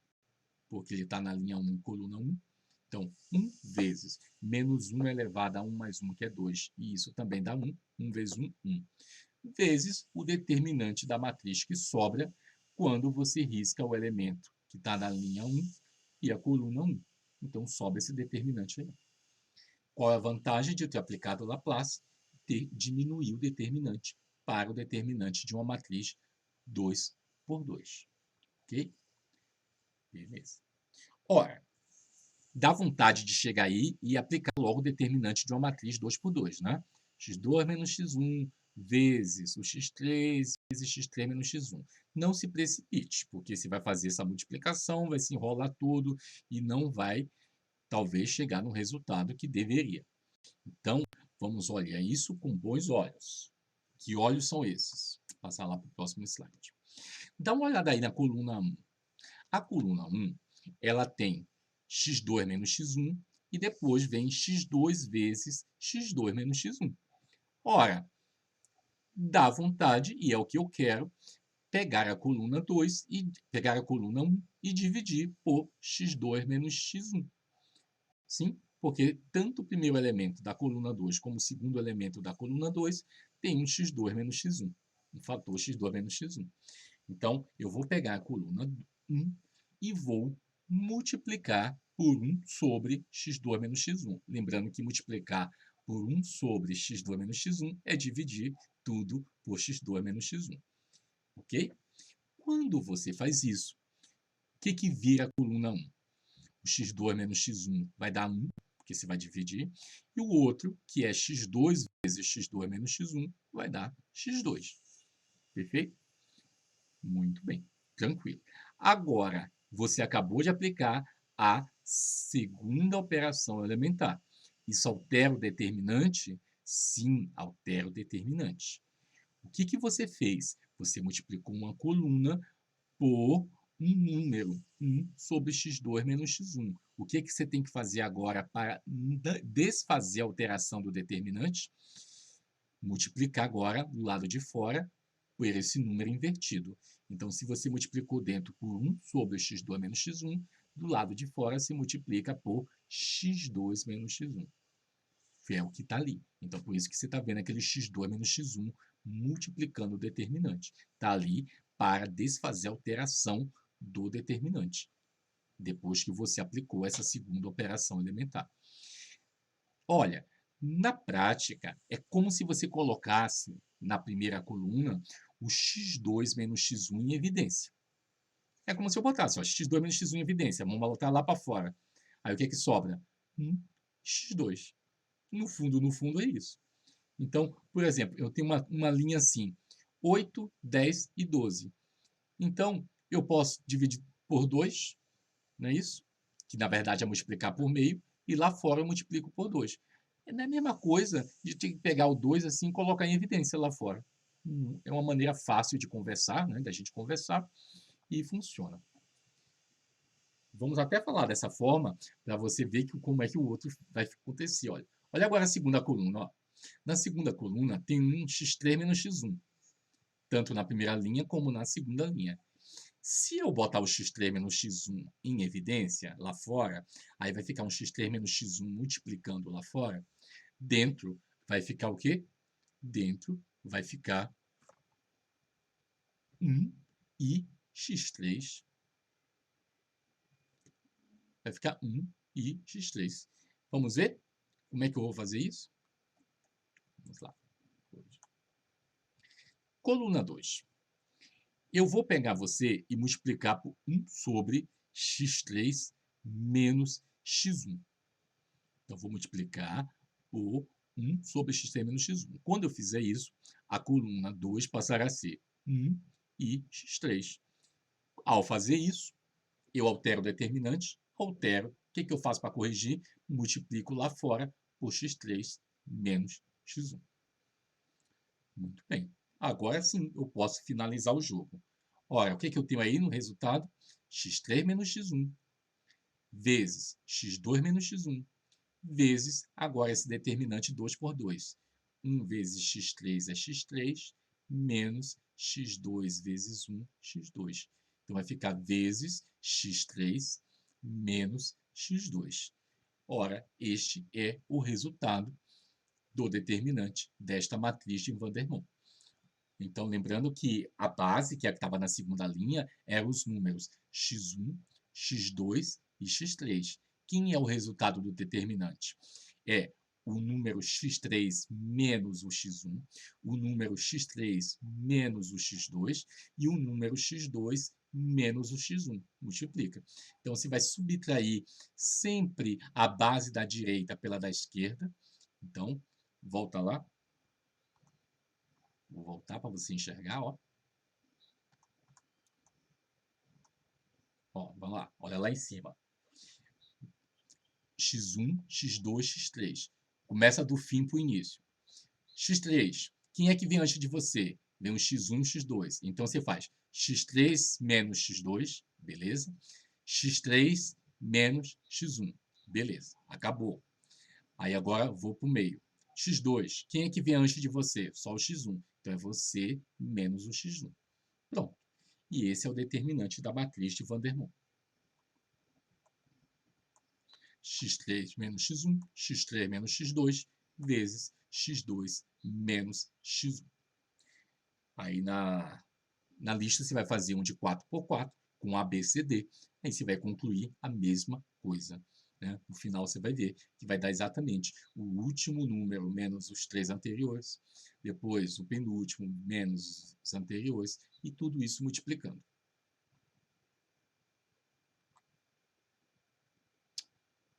porque ele está na linha 1, coluna 1. Então, 1 vezes menos 1 elevado a 1 mais 1, que é 2, e isso também dá 1. 1 vezes 1, 1. Vezes o determinante da matriz que sobra quando você risca o elemento que está na linha 1 e a coluna 1. Então, sobra esse determinante aí. Qual é a vantagem de eu ter aplicado o Laplace? Ter diminuído o determinante para o determinante de uma matriz 2 por 2. Ok? Beleza. Ora, dá vontade de chegar aí e aplicar logo o determinante de uma matriz 2 por 2, né? x2 menos x1 vezes o x3 vezes x3 menos x1. Não se precipite, porque você vai fazer essa multiplicação, vai se enrolar tudo e não vai, talvez, chegar no resultado que deveria. Então, vamos olhar isso com bons olhos. Que olhos são esses? Vou passar lá para o próximo slide. Dá uma olhada aí na coluna 1. A coluna 1, ela tem x2 menos x1 e depois vem x2 vezes x2 menos x1. Ora, dá vontade, e é o que eu quero, pegar a coluna 2 e pegar a coluna 1 e dividir por x2 menos x1. Sim, porque tanto o primeiro elemento da coluna 2 como o segundo elemento da coluna 2 tem um x2 menos x1, um fator x2 menos x1. Então, eu vou pegar a coluna 1 e vou multiplicar por 1 sobre x2 menos x1. Lembrando que multiplicar por 1 sobre x2 menos x1 é dividir tudo por x2 menos x1. Ok? Quando você faz isso, o que vira a coluna 1? O x2 menos x1 vai dar 1, porque você vai dividir, e o outro, que é x2 vezes x2 menos x1, vai dar x2. Perfeito? Muito bem, tranquilo. Agora, você acabou de aplicar a segunda operação elementar. Isso altera o determinante? Sim, altera o determinante. O que você fez? Você multiplicou uma coluna por um número, 1 sobre x2 menos x1. O que você tem que fazer agora para desfazer a alteração do determinante? Multiplicar agora, do lado de fora, por esse número invertido. Então, se você multiplicou dentro por 1 sobre x2 menos x1, do lado de fora se multiplica por x2 menos x1. É o que está ali. Então, por isso que você está vendo aquele x2 menos x1 multiplicando o determinante. Está ali para desfazer a alteração do determinante, depois que você aplicou essa segunda operação elementar. Olha, na prática, é como se você colocasse na primeira coluna o x2 menos x1 em evidência. É como se eu botasse, ó, x2 menos x1 em evidência, vamos botar lá para fora. Aí o que é que sobra? X2. No fundo é isso. Então, por exemplo, eu tenho uma linha assim, 8, 10 e 12. Então, eu posso dividir por 2, não é isso? Que na verdade é multiplicar por meio, e lá fora eu multiplico por 2. É a mesma coisa de ter que pegar o 2 assim e colocar em evidência lá fora. É uma maneira fácil de conversar, né, da gente conversar, e funciona. Vamos até falar dessa forma para você ver como é que o outro vai acontecer. Olha agora a segunda coluna. Ó. Na segunda coluna tem um x3 menos x1, tanto na primeira linha como na segunda linha. Se eu botar o x3 menos x1 em evidência, lá fora, aí vai ficar um x3 menos x1 multiplicando lá fora, dentro vai ficar o quê? Dentro vai ficar 1 e x3. Vai ficar 1 e x3. Vamos ver como é que eu vou fazer isso? Vamos lá. Coluna 2. Eu vou pegar você e multiplicar por 1 sobre x3 menos x1. Então, vou multiplicar por 1 sobre x3 menos x1. Quando eu fizer isso, a coluna 2 passará a ser 1 e x3. Ao fazer isso, eu altero o determinante, altero. O que eu faço para corrigir? Multiplico lá fora por x3 menos x1. Muito bem. Agora sim, eu posso finalizar o jogo. Ora, o que eu tenho aí no resultado? x3 menos x1 vezes x2 menos x1 vezes, agora esse determinante 2 por 2. 1 vezes x3 é x3, menos x2 vezes 1, x2. Então, vai ficar vezes x3 menos x2. Ora, este é o resultado do determinante desta matriz de Van der Waals. Então, lembrando que a base, que é a que estava na segunda linha, eram os números x1, x2 e x3. Quem é o resultado do determinante? É o número x3 menos o x1, o número x3 menos o x2 e o número x2 menos o x1. Multiplica. Então, você vai subtrair sempre a base da direita pela da esquerda. Então, volta lá. Vou voltar para você enxergar, ó. Ó, vamos lá, olha lá em cima. x1, x2, x3. Começa do fim para o início. x3, quem é que vem antes de você? Vem o x1 e o x2. Então, você faz x3 menos x2, beleza? x3 menos x1, beleza, acabou. Aí agora vou para o meio. x2, quem é que vem antes de você? Só o x1. Então, é você menos o x1. Pronto. E esse é o determinante da matriz de Van der Waals. x3 menos x1, x3 menos x2, vezes x2 menos x1. Aí na lista você vai fazer um de 4 por 4, com A, B, C, D. Aí você vai concluir a mesma coisa. Né? No final você vai ver que vai dar exatamente o último número menos os 3 anteriores, depois o penúltimo menos os anteriores, e tudo isso multiplicando.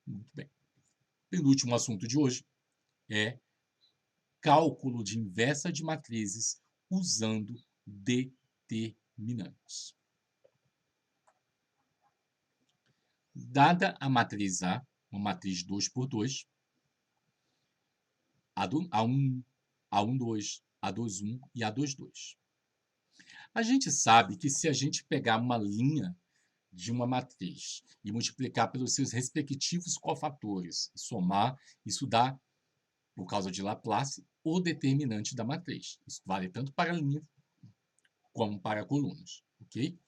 Muito bem. Penúltimo assunto de hoje é cálculo de inversa de matrizes usando determinantes. Dada a matriz A, uma matriz 2 por 2, A1, A12, A21 e A22. A gente sabe que se a gente pegar uma linha de uma matriz e multiplicar pelos seus respectivos cofatores e somar, isso dá, por causa de Laplace, o determinante da matriz. Isso vale tanto para linhas como para colunas, ok?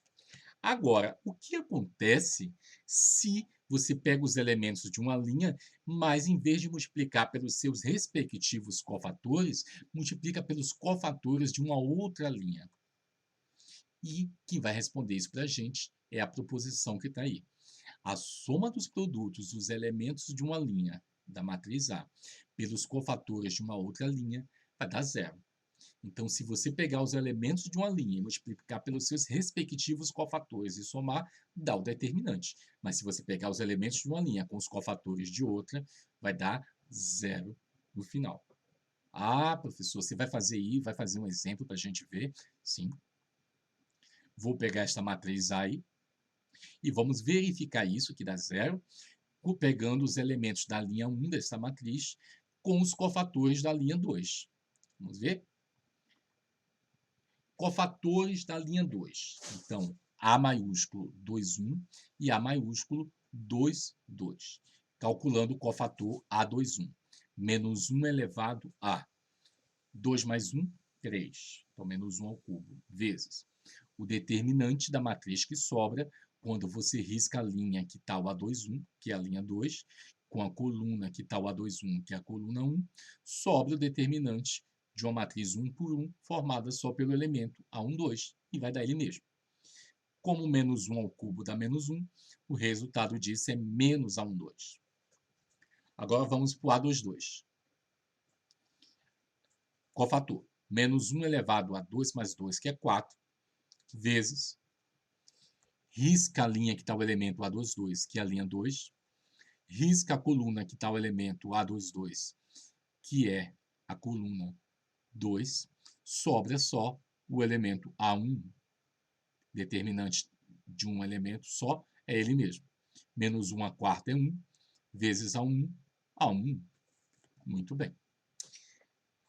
Agora, o que acontece se você pega os elementos de uma linha, mas em vez de multiplicar pelos seus respectivos cofatores, multiplica pelos cofatores de uma outra linha. E quem vai responder isso para a gente é a proposição que está aí. A soma dos produtos dos elementos de uma linha da matriz A pelos cofatores de uma outra linha vai dar zero. Então, se você pegar os elementos de uma linha e multiplicar pelos seus respectivos cofatores e somar, dá o determinante. Mas se você pegar os elementos de uma linha com os cofatores de outra, vai dar zero no final. Ah, professor, você vai fazer aí, vai fazer um exemplo para a gente ver? Sim. Vou pegar esta matriz A aí e vamos verificar isso, que dá zero, pegando os elementos da linha 1 dessa matriz com os cofatores da linha 2. Vamos ver? Cofatores da linha 2. Então, A maiúsculo 2, 1 e A maiúsculo 2, 2. Calculando o cofator A2, 1. Menos 1 elevado a 2 mais 1, 3. Então, menos 1 ao cubo, vezes o determinante da matriz que sobra quando você risca a linha que está o A2, 1, que é a linha 2, com a coluna que está o A2, 1, que é a coluna 1, sobra o determinante de uma matriz 1 por 1, formada só pelo elemento A1, 2, e vai dar ele mesmo. Como menos 1 ao cubo dá menos 1, o resultado disso é menos A1, 2. Agora vamos para o A2, 2. Cofator. Menos 1 elevado a 2 mais 2, que é 4, vezes risca a linha que está o elemento A2, 2, que é a linha 2, risca a coluna que está o elemento A2, 2, que é a coluna 2, sobra só o elemento A1, determinante de um elemento só, é ele mesmo. Menos 1 a quarta é 1, vezes A1, A1. Muito bem.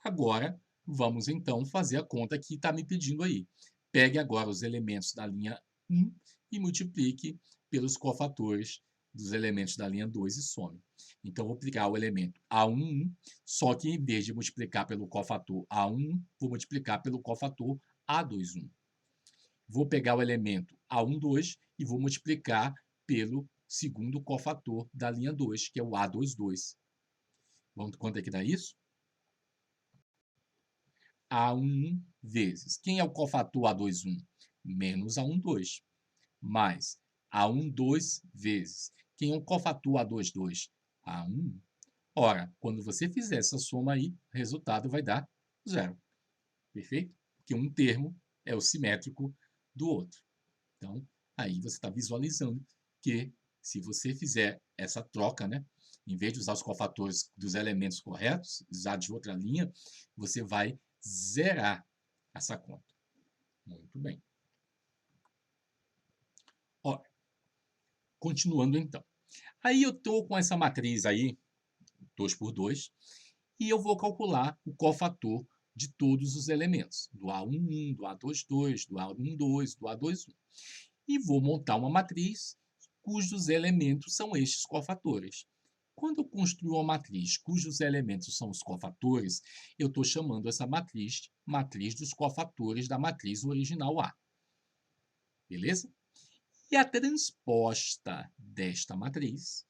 Agora, vamos então fazer a conta que está me pedindo aí. Pegue agora os elementos da linha 1 e multiplique pelos cofatores dos elementos da linha 2 e some. Então, vou pegar o elemento A1, só que em vez de multiplicar pelo cofator A1, vou multiplicar pelo cofator A2, 1. Vou pegar o elemento A1, 2 e vou multiplicar pelo segundo cofator da linha 2, que é o A2, 2. Vamos, quanto é que dá isso? A1 vezes. Quem é o cofator A2, 1? Menos A1, 2. Mais A1, 2 vezes. Quem é o cofator A2, 2? A1. Ora, quando você fizer essa soma aí, o resultado vai dar zero. Perfeito? Porque um termo é o simétrico do outro. Então, aí você está visualizando que se você fizer essa troca, né, em vez de usar os cofatores dos elementos corretos, usar de outra linha, você vai zerar essa conta. Muito bem. Ó, continuando então. Aí eu estou com essa matriz aí, 2 por 2, e eu vou calcular o cofator de todos os elementos, do A1, 1, do A2, 2, do A1, 2, do A2, 1. E vou montar uma matriz cujos elementos são estes cofatores. Quando eu construo uma matriz cujos elementos são os cofatores, eu estou chamando essa matriz dos cofatores da matriz original A. Beleza? E a transposta desta matriz,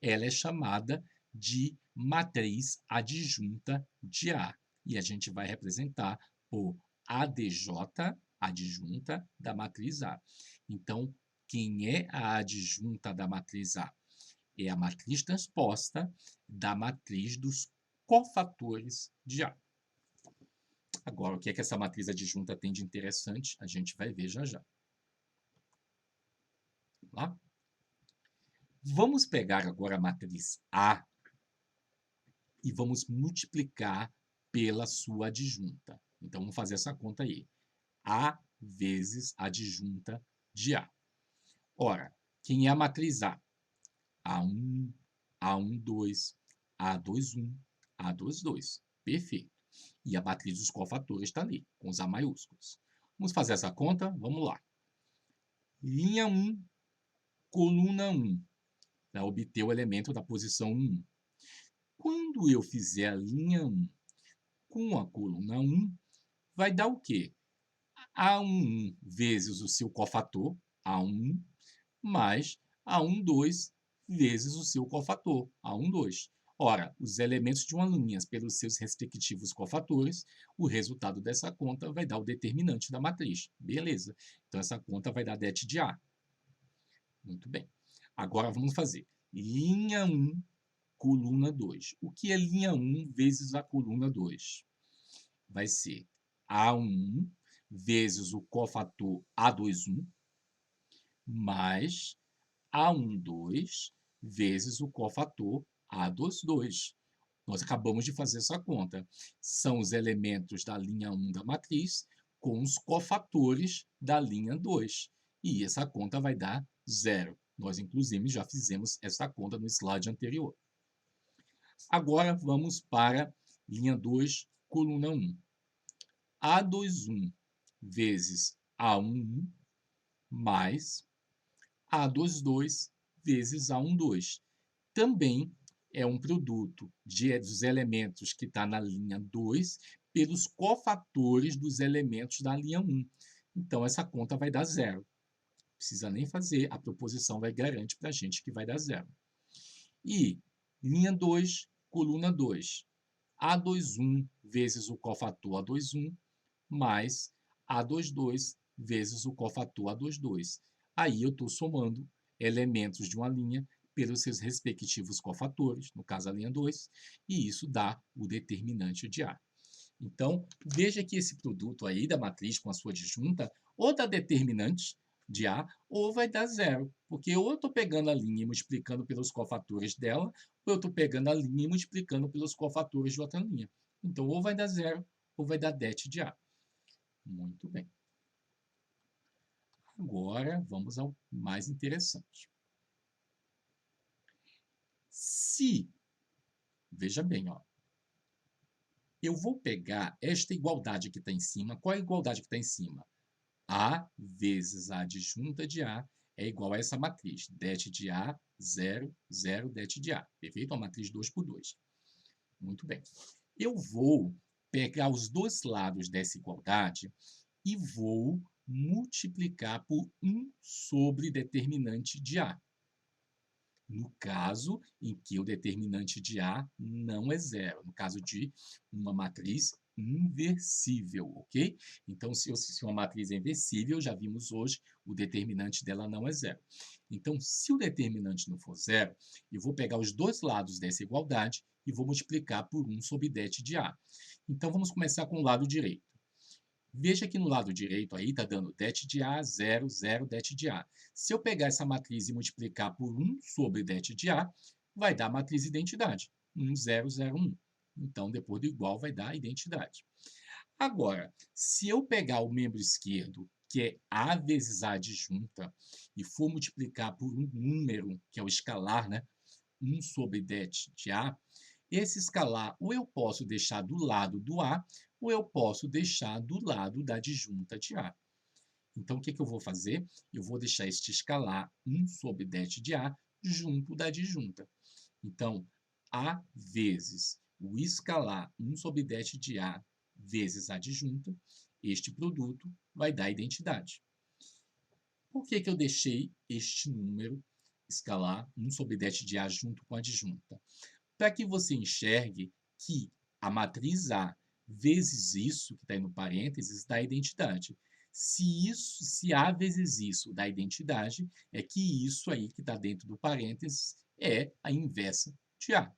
ela é chamada de matriz adjunta de A. E a gente vai representar por ADJ, adjunta da matriz A. Então, quem é a adjunta da matriz A? É a matriz transposta da matriz dos cofatores de A. Agora, o que é que essa matriz adjunta tem de interessante? A gente vai ver já já. Lá? Vamos pegar agora a matriz A e vamos multiplicar pela sua adjunta. Então, vamos fazer essa conta aí. A vezes adjunta de A. Ora, quem é a matriz A? A1, A1, 2, A2, 1, A2, 2. Perfeito. E a matriz dos cofatores está ali, com os A maiúsculos. Vamos fazer essa conta? Vamos lá. Linha 1, coluna 1, para obter o elemento da posição 1. Quando eu fizer a linha 1 com a coluna 1, vai dar o quê? A1 vezes o seu cofator, A1, mais A1, 2 vezes o seu cofator, A1, 2. Ora, os elementos de uma linha pelos seus respectivos cofatores, o resultado dessa conta vai dar o determinante da matriz. Beleza. Então, essa conta vai dar det de A. Muito bem. Agora, vamos fazer linha 1, coluna 2. O que é linha 1 vezes a coluna 2? Vai ser A1 vezes o cofator A21 mais A12 vezes o cofator A22. Nós acabamos de fazer essa conta. São os elementos da linha 1 da matriz com os cofatores da linha 2. E essa conta vai dar 0. Nós, inclusive, já fizemos essa conta no slide anterior. Agora, vamos para linha 2, coluna 1. A21 vezes A11 mais A22 vezes A12. Também é um produto dos elementos que está na linha 2 pelos cofatores dos elementos da linha 1. Então, essa conta vai dar 0. Não precisa nem fazer, a proposição vai garantir para a gente que vai dar 0. E linha 2, coluna 2. A21 vezes o cofator A21 mais A22 vezes o cofator A22. Aí eu estou somando elementos de uma linha pelos seus respectivos cofatores, no caso a linha 2, e isso dá o determinante de A. Então, veja que esse produto aí da matriz com a sua adjunta, ou dá determinante de A, ou vai dar 0, porque ou eu estou pegando a linha e multiplicando pelos cofatores dela, ou eu estou pegando a linha e multiplicando pelos cofatores de outra linha. Então, ou vai dar 0, ou vai dar det de A. Muito bem. Agora, vamos ao mais interessante. Se, veja bem, ó, eu vou pegar esta igualdade que está em cima. Qual é a igualdade que está em cima? A vezes a adjunta de A é igual a essa matriz. Det de A, 0, 0, det de A. Perfeito? Uma matriz 2 por 2. Muito bem. Eu vou pegar os dois lados dessa igualdade e vou multiplicar por 1 sobre determinante de A. No caso em que o determinante de A não é 0, no caso de uma matriz inversível, ok? Então, se uma matriz é inversível, já vimos hoje, o determinante dela não é 0. Então, se o determinante não for 0, eu vou pegar os dois lados dessa igualdade e vou multiplicar por 1 sobre det de A. Então, vamos começar com o lado direito. Veja que no lado direito aí está dando det de A, 0, 0, det de A. Se eu pegar essa matriz e multiplicar por 1 sobre det de A, vai dar a matriz identidade, 1, 0, 0, 1. Então, depois do igual, vai dar a identidade. Agora, se eu pegar o membro esquerdo, que é A vezes A adjunta, e for multiplicar por um número, que é o escalar, né? 1 sobre det de A, esse escalar ou eu posso deixar do lado do A, ou eu posso deixar do lado da adjunta de A. Então, o que eu vou fazer? Eu vou deixar este escalar 1 sobre det de A junto da adjunta. Então, A vezes o escalar 1 sobre det de A vezes a adjunta, este produto vai dar identidade. Por que eu deixei este número escalar 1 sobre det de A junto com a adjunta? Para que você enxergue que a matriz A vezes isso, que está aí no parênteses, dá identidade. Se A vezes isso dá identidade, é que isso aí que está dentro do parênteses é a inversa de A.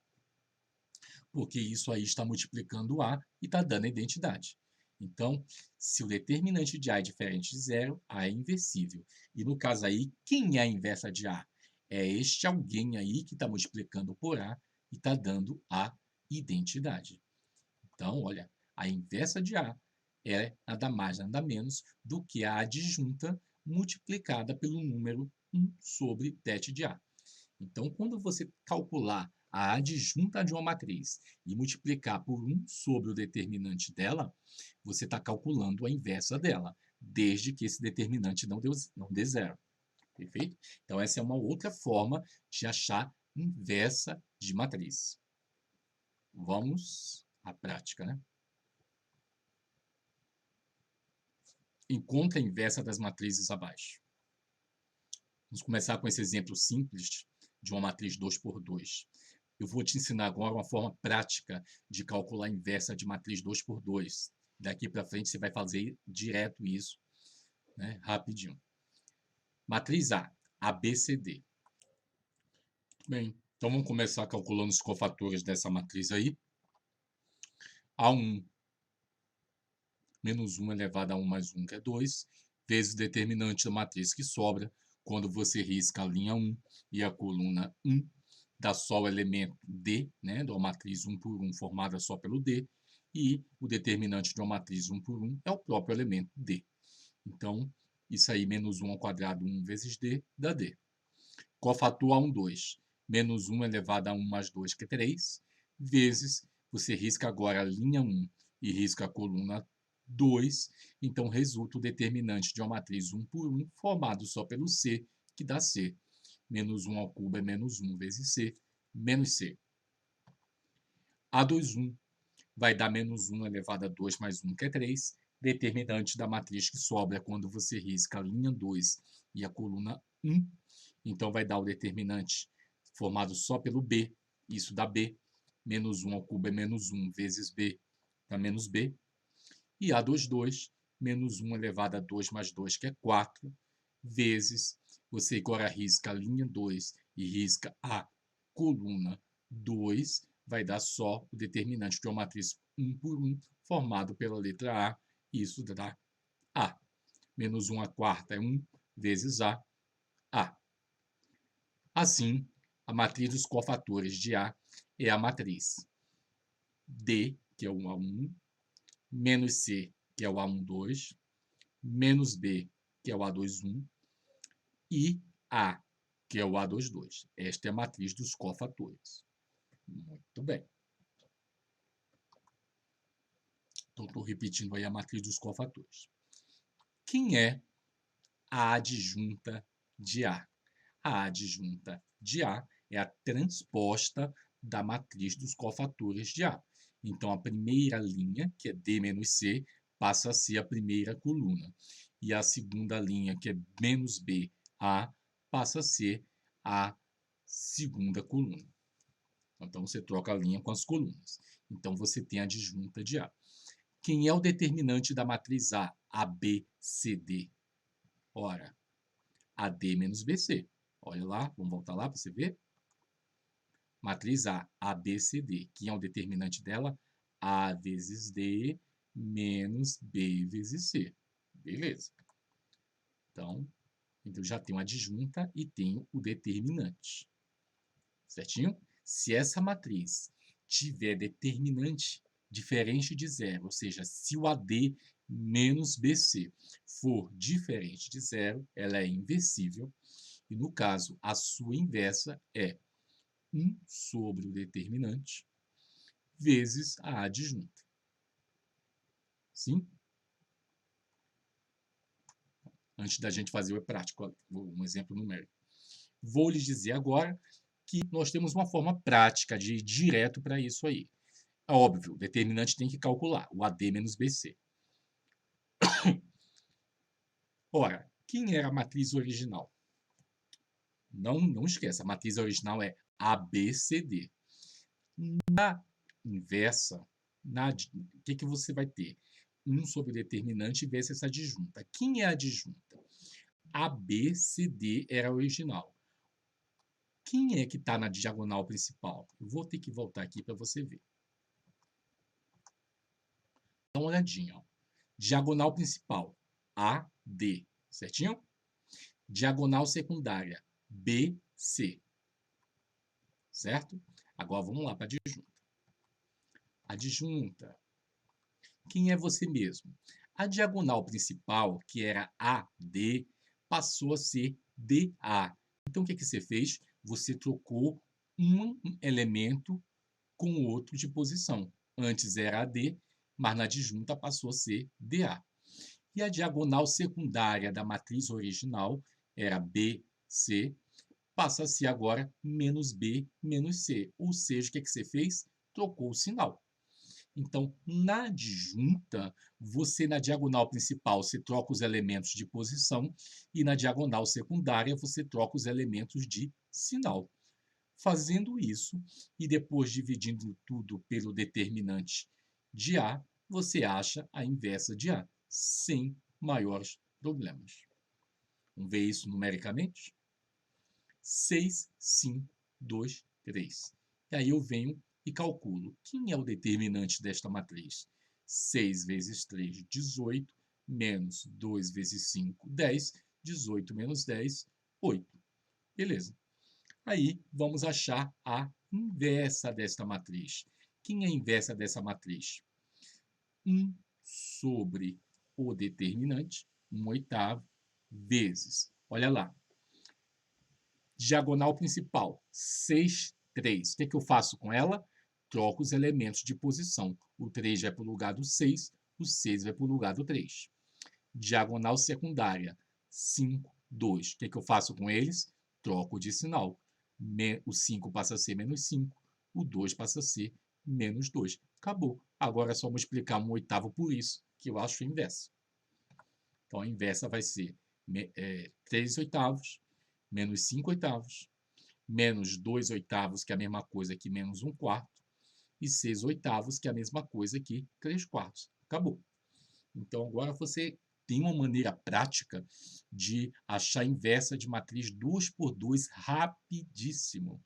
Porque isso aí está multiplicando A e está dando a identidade. Então, se o determinante de A é diferente de 0, A é inversível. E no caso aí, quem é a inversa de A? É este alguém aí que está multiplicando por A e está dando a identidade. Então, olha, a inversa de A é nada mais, nada menos do que a adjunta multiplicada pelo número 1 sobre det de A. Então, quando você calcular a adjunta de uma matriz e multiplicar por 1 sobre o determinante dela, você está calculando a inversa dela, desde que esse determinante não dê 0. Perfeito? Então, essa é uma outra forma de achar inversa de matriz. Vamos à prática, né? Encontre a inversa das matrizes abaixo. Vamos começar com esse exemplo simples de uma matriz 2 por 2. Eu vou te ensinar agora uma forma prática de calcular a inversa de matriz 2 por 2. Daqui para frente você vai fazer direto isso, né? Rapidinho. Matriz A, ABCD. Bem, então vamos começar calculando os cofatores dessa matriz aí. A1 menos 1 elevado a 1 mais 1, que é 2, vezes o determinante da matriz que sobra, quando você risca a linha 1 e a coluna 1, dá só o elemento D, né, de uma matriz 1 por 1 formada só pelo D, e o determinante de uma matriz 1 por 1 é o próprio elemento D. Então, isso aí, menos 1 ao quadrado, 1 vezes D, dá D. Cofator A1, 2, menos 1 elevado a 1 mais 2, que é 3, vezes, você risca agora a linha 1 e risca a coluna 2, então resulta o determinante de uma matriz 1 por 1 formado só pelo C, que dá C. Menos 1 ao cubo é menos 1 vezes C, menos C. A2, 1 vai dar menos 1 elevado a 2 mais 1, que é 3. Determinante da matriz que sobra é quando você risca a linha 2 e a coluna 1. Então, vai dar o determinante formado só pelo B, isso dá B. Menos 1 ao cubo é menos 1 vezes B, dá menos B. E A2, 2, menos 1 elevado a 2 mais 2, que é 4, vezes, você agora risca a linha 2 e risca a coluna 2, vai dar só o determinante de uma matriz 1 por 1, formado pela letra A, isso dá A. Menos 1 a quarta é 1, vezes A. Assim, a matriz dos cofatores de A é a matriz D, que é o A1, menos C, que é o A1, 2, menos B, que é o A2, 1, e A, que é o A2, 2. Esta é a matriz dos cofatores. Muito bem. Então, estou repetindo aí a matriz dos cofatores. Quem é a adjunta de A? A adjunta de A é a transposta da matriz dos cofatores de A. Então, a primeira linha, que é D menos C, passa a ser a primeira coluna. E a segunda linha, que é menos B, A, passa a ser a segunda coluna. Então, você troca a linha com as colunas. Então, você tem a adjunta de A. Quem é o determinante da matriz A? ABCD. Ora, AD menos BC. Olha lá, vamos voltar lá para você ver. Matriz A, ABCD. Quem é o determinante dela? A vezes D menos B vezes C. Beleza. Então, eu já tenho a adjunta e tenho o determinante. Certinho? Se essa matriz tiver determinante diferente de zero, ou seja, se o AD menos BC for diferente de zero, ela é inversível. E, no caso, a sua inversa é 1 sobre o determinante vezes a adjunta. Sim? Antes da gente fazer o prático, um exemplo numérico. Vou lhes dizer agora que nós temos uma forma prática de ir direto para isso aí. É óbvio, o determinante tem que calcular, o AD menos BC. Ora, quem era a matriz original? Não esqueça, a matriz original é ABCD. Na inversa, o que você vai ter? 1 sobre o determinante vezes essa adjunta. Quem é a adjunta? ABCD era a original. Quem é que está na diagonal principal? Eu vou ter que voltar aqui para você ver. Dá uma olhadinha. Ó. Diagonal principal, AD, certinho? Diagonal secundária, BC. Certo? Agora vamos lá para a adjunta. Adjunta. Quem é você mesmo? A diagonal principal, que era AD, passou a ser DA. Então, o que você fez? Você trocou um elemento com o outro de posição. Antes era AD, mas na adjunta passou a ser DA. E a diagonal secundária da matriz original era BC, passa a ser agora menos B menos C. Ou seja, o que você fez? Trocou o sinal. Então, na adjunta, você na diagonal principal você troca os elementos de posição e na diagonal secundária você troca os elementos de sinal. Fazendo isso, e depois dividindo tudo pelo determinante de A, você acha a inversa de A, sem maiores problemas. Vamos ver isso numericamente? 6, 5, 2, 3. E aí eu venho e calculo. Quem é o determinante desta matriz? 6 vezes 3, 18, menos 2 vezes 5, 10. 18 menos 10, 8. Beleza. Aí vamos achar a inversa desta matriz. Quem é a inversa dessa matriz? 1 sobre o determinante, 1/8, vezes. Olha lá. Diagonal principal, 6, 3. O que eu faço com ela? Troco os elementos de posição. O 3 vai para o lugar do 6, o 6 vai para o lugar do 3. Diagonal secundária, 5, 2. O que eu faço com eles? Troco de sinal. O 5 passa a ser menos 5, o 2 passa a ser menos 2. Acabou. Agora é só multiplicar 1/8 por isso, que eu acho a inversa. Então, a inversa vai ser 3/8, menos 5/8, menos 2/8, que é a mesma coisa que menos 1/4, e 6/8, que é a mesma coisa que 3/4. Acabou. Então, agora você tem uma maneira prática de achar a inversa de matriz 2 por 2 rapidíssimo.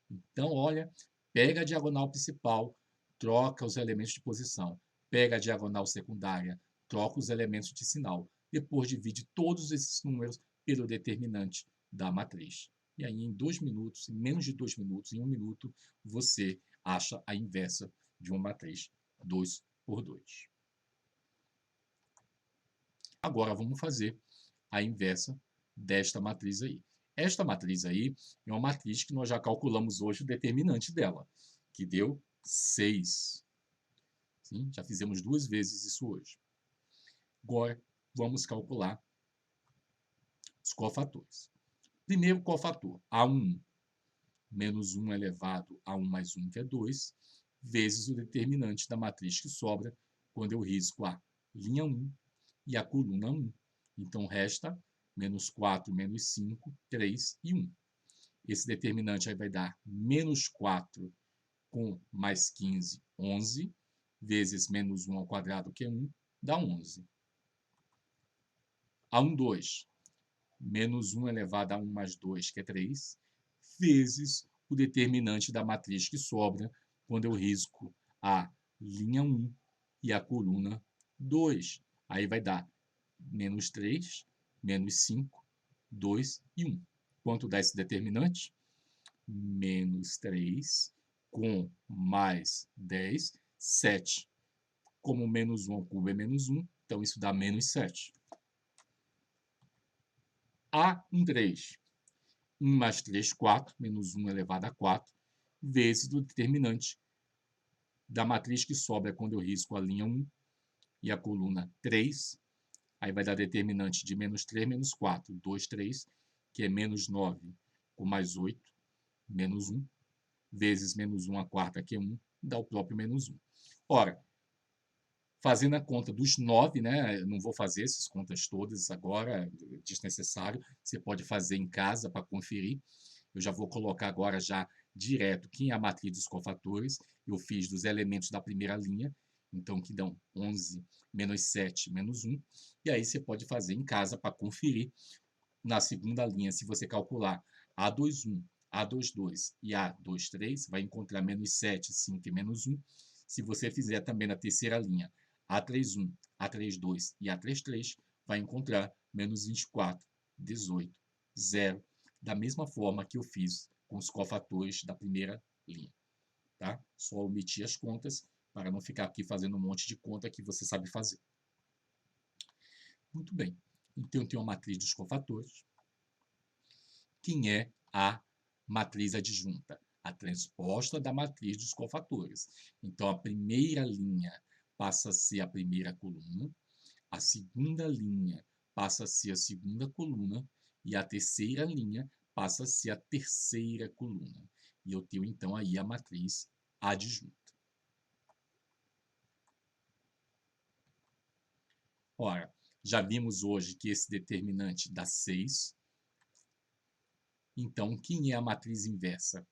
Então, olha, pega a diagonal principal, troca os elementos de posição. Pega a diagonal secundária, troca os elementos de sinal. Depois divide todos esses números pelo determinante da matriz. E aí, em 2 minutos, em menos de 2 minutos, em 1 minuto, você acha a inversa de uma matriz 2 por 2. Agora, vamos fazer a inversa desta matriz aí. Esta matriz aí é uma matriz que nós já calculamos hoje o determinante dela, que deu 6. Sim? Já fizemos 2 vezes isso hoje. Agora, vamos calcular os cofatores. Primeiro cofator, A1 menos 1 elevado a 1 mais 1, que é 2, vezes o determinante da matriz que sobra quando eu risco a linha 1 e a coluna 1. Então, resta menos 4, menos 5, 3 e 1. Esse determinante aí vai dar menos 4 com mais 15, 11, vezes menos 1 ao quadrado, que é 1, dá 11. A1, 2. Menos 1 elevado a 1 mais 2, que é 3, vezes o determinante da matriz que sobra quando eu risco a linha 1 e a coluna 2. Aí vai dar menos 3, menos 5, 2 e 1. Quanto dá esse determinante? Menos 3 com mais 10, 7. Como menos 1 ao cubo é menos 1, então isso dá menos 7. A1, 3. 1 mais 3, 4, menos 1 elevado a 4, vezes o determinante da matriz que sobra quando eu risco a linha 1 e a coluna 3. Aí vai dar determinante de menos 3, menos 4, 2, 3, que é menos 9 com mais 8, menos 1, vezes menos 1 a quarta, que é 1, dá o próprio menos 1. Ora, fazendo a conta dos 9, né? Eu não vou fazer essas contas todas agora, é desnecessário. Você pode fazer em casa para conferir. Eu já vou colocar agora já direto quem é a matriz dos cofatores. Eu fiz dos elementos da primeira linha, então que dão 11 menos 7 menos 1. E aí você pode fazer em casa para conferir. Na segunda linha, se você calcular A21, A22 e A23, vai encontrar menos 7, 5 e menos 1. Se você fizer também na terceira linha, A31, A32 e A33, vai encontrar menos 24, 18, 0, da mesma forma que eu fiz com os cofatores da primeira linha. Tá? Só omitir as contas para não ficar aqui fazendo um monte de conta que você sabe fazer. Muito bem. Então, eu tenho a matriz dos cofatores. Quem é a matriz adjunta? A transposta da matriz dos cofatores. Então, a primeira linha passa a ser a primeira coluna, a segunda linha passa a ser a segunda coluna e a terceira linha passa a ser a terceira coluna. E eu tenho, então, aí a matriz adjunta. Ora, já vimos hoje que esse determinante dá 6. Então, quem é a matriz inversa?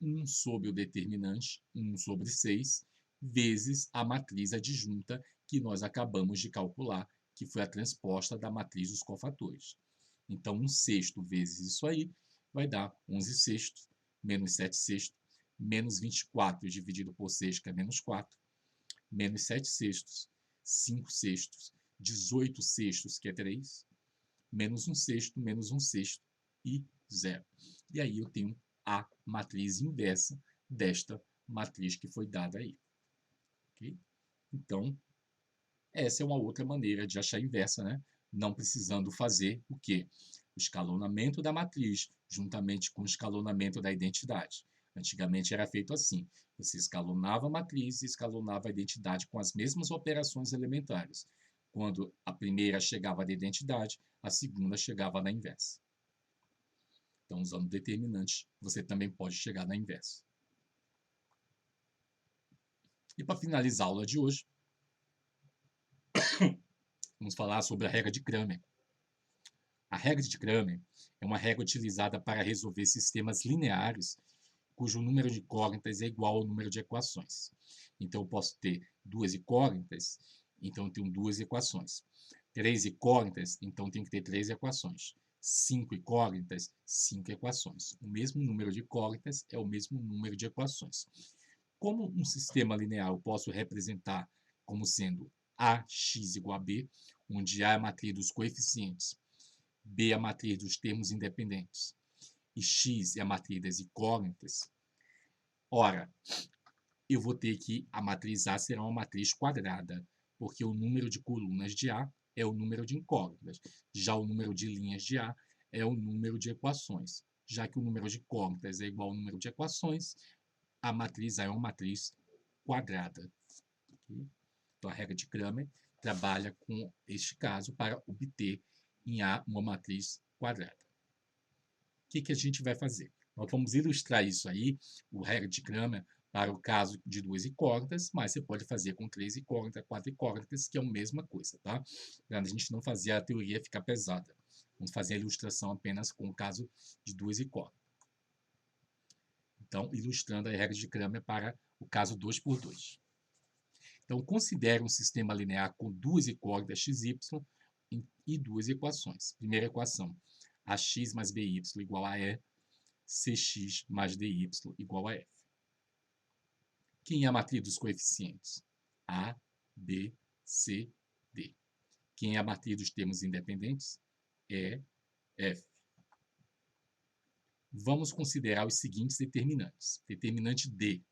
1 sobre o determinante, 1 sobre 6, vezes a matriz adjunta que nós acabamos de calcular, que foi a transposta da matriz dos cofatores. Então, 1/6 vezes isso aí vai dar 11/6, menos 7/6, menos 24 dividido por 6, que é menos 4, menos 7/6, 5/6, 18/6, que é 3, menos 1/6, menos 1/6 e 0. E aí eu tenho a matriz inversa desta matriz que foi dada aí. Okay? Então, essa é uma outra maneira de achar a inversa, né? Não precisando fazer o quê? O escalonamento da matriz juntamente com o escalonamento da identidade. Antigamente era feito assim. Você escalonava a matriz e escalonava a identidade com as mesmas operações elementares. Quando a primeira chegava na identidade, a segunda chegava na inversa. Então, usando determinante, você também pode chegar na inversa. E para finalizar a aula de hoje, vamos falar sobre a regra de Cramer. A regra de Cramer é uma regra utilizada para resolver sistemas lineares cujo número de incógnitas é igual ao número de equações. Então, eu posso ter 2 incógnitas, então eu tenho 2 equações. 3 incógnitas, então tem que ter 3 equações. 5 incógnitas, 5 equações. O mesmo número de incógnitas é o mesmo número de equações. Como um sistema linear eu posso representar como sendo AX igual a B, onde A é a matriz dos coeficientes, B é a matriz dos termos independentes e X é a matriz das incógnitas, ora, eu vou ter que a matriz A será uma matriz quadrada, porque o número de colunas de A é o número de incógnitas, já o número de linhas de A é o número de equações. Já que o número de incógnitas é igual ao número de equações, a matriz A é uma matriz quadrada. Okay? Então, a regra de Cramer trabalha com este caso para obter em A uma matriz quadrada. O que a gente vai fazer? Nós vamos ilustrar isso aí, o regra de Cramer, para o caso de 2 incógnitas, mas você pode fazer com 3 incógnitas, 4 incógnitas, que é a mesma coisa, tá? Para a gente não fazer a teoria ficar pesada. Vamos fazer a ilustração apenas com o caso de 2 incógnitas. Então, ilustrando a regra de Cramer para o caso 2 por 2. Então, considere um sistema linear com 2 incógnitas xy e 2 equações. Primeira equação, ax mais by igual a E, cx mais dy igual a f. Quem é a matriz dos coeficientes? A, B, C, D. Quem é a matriz dos termos independentes? E, F. Vamos considerar os seguintes determinantes. Determinante D,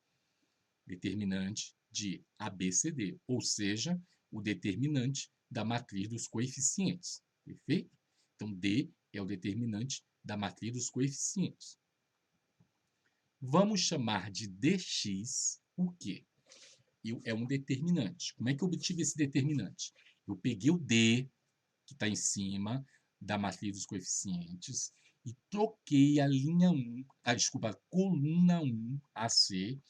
determinante de ABCD, ou seja, o determinante da matriz dos coeficientes. Perfeito? Então, D é o determinante da matriz dos coeficientes. Vamos chamar de dx o quê? É um determinante. Como é que eu obtive esse determinante? Eu peguei o D, que está em cima da matriz dos coeficientes, e troquei a linha 1, a coluna 1, AC,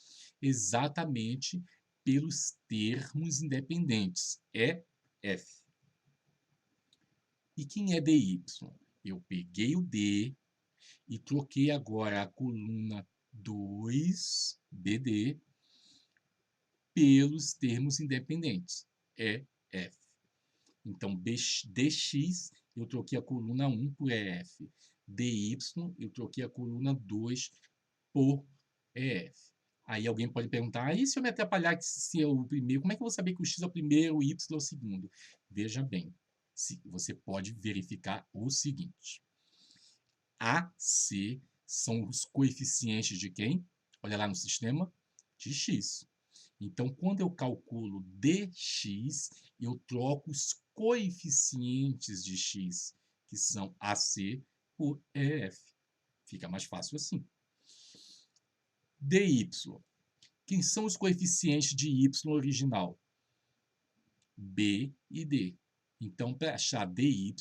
exatamente pelos termos independentes, E, F. E quem é DY? Eu peguei o D e troquei agora a coluna 2, BD, pelos termos independentes, E, F. Então, dx, eu troquei a coluna 1 por EF. dy, eu troquei a coluna 2 por EF. Aí alguém pode perguntar, e se eu me atrapalhar se é o primeiro, como é que eu vou saber que o x é o primeiro, o y é o segundo? Veja bem, você pode verificar o seguinte. A, C são os coeficientes de quem? Olha lá no sistema, de x. Então, quando eu calculo dx, eu troco os coeficientes de x, que são AC, por EF. Fica mais fácil assim. dy. Quem são os coeficientes de y original? B e D. Então, para achar dy,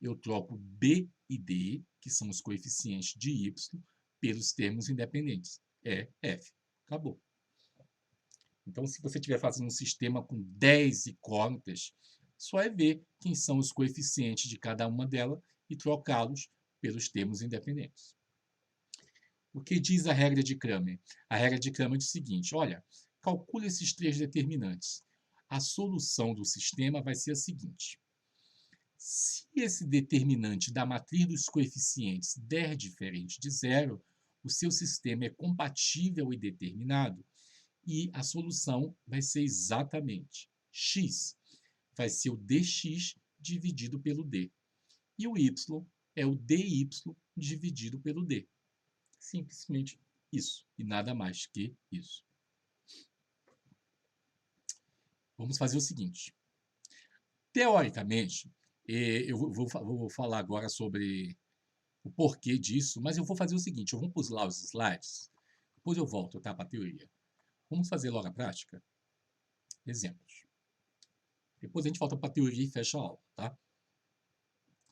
eu troco B e D, que são os coeficientes de y, pelos termos independentes. E, F. Acabou. Então, se você estiver fazendo um sistema com 10 incógnitas, só é ver quem são os coeficientes de cada uma delas e trocá-los pelos termos independentes. O que diz a regra de Cramer? A regra de Cramer diz o seguinte, olha, calcule esses três determinantes. A solução do sistema vai ser a seguinte. Se esse determinante da matriz dos coeficientes der diferente de zero, o seu sistema é compatível e determinado, e a solução vai ser exatamente x, vai ser o dx dividido pelo d. E o y é o dy dividido pelo d. Simplesmente isso, e nada mais que isso. Vamos fazer o seguinte. Teoricamente, eu vou falar agora sobre o porquê disso, mas eu vou fazer o seguinte, eu vou pular os slides, depois eu volto, tá, para a teoria. Vamos fazer logo a prática? Exemplos. Depois a gente volta para a teoria e fecha a aula, tá?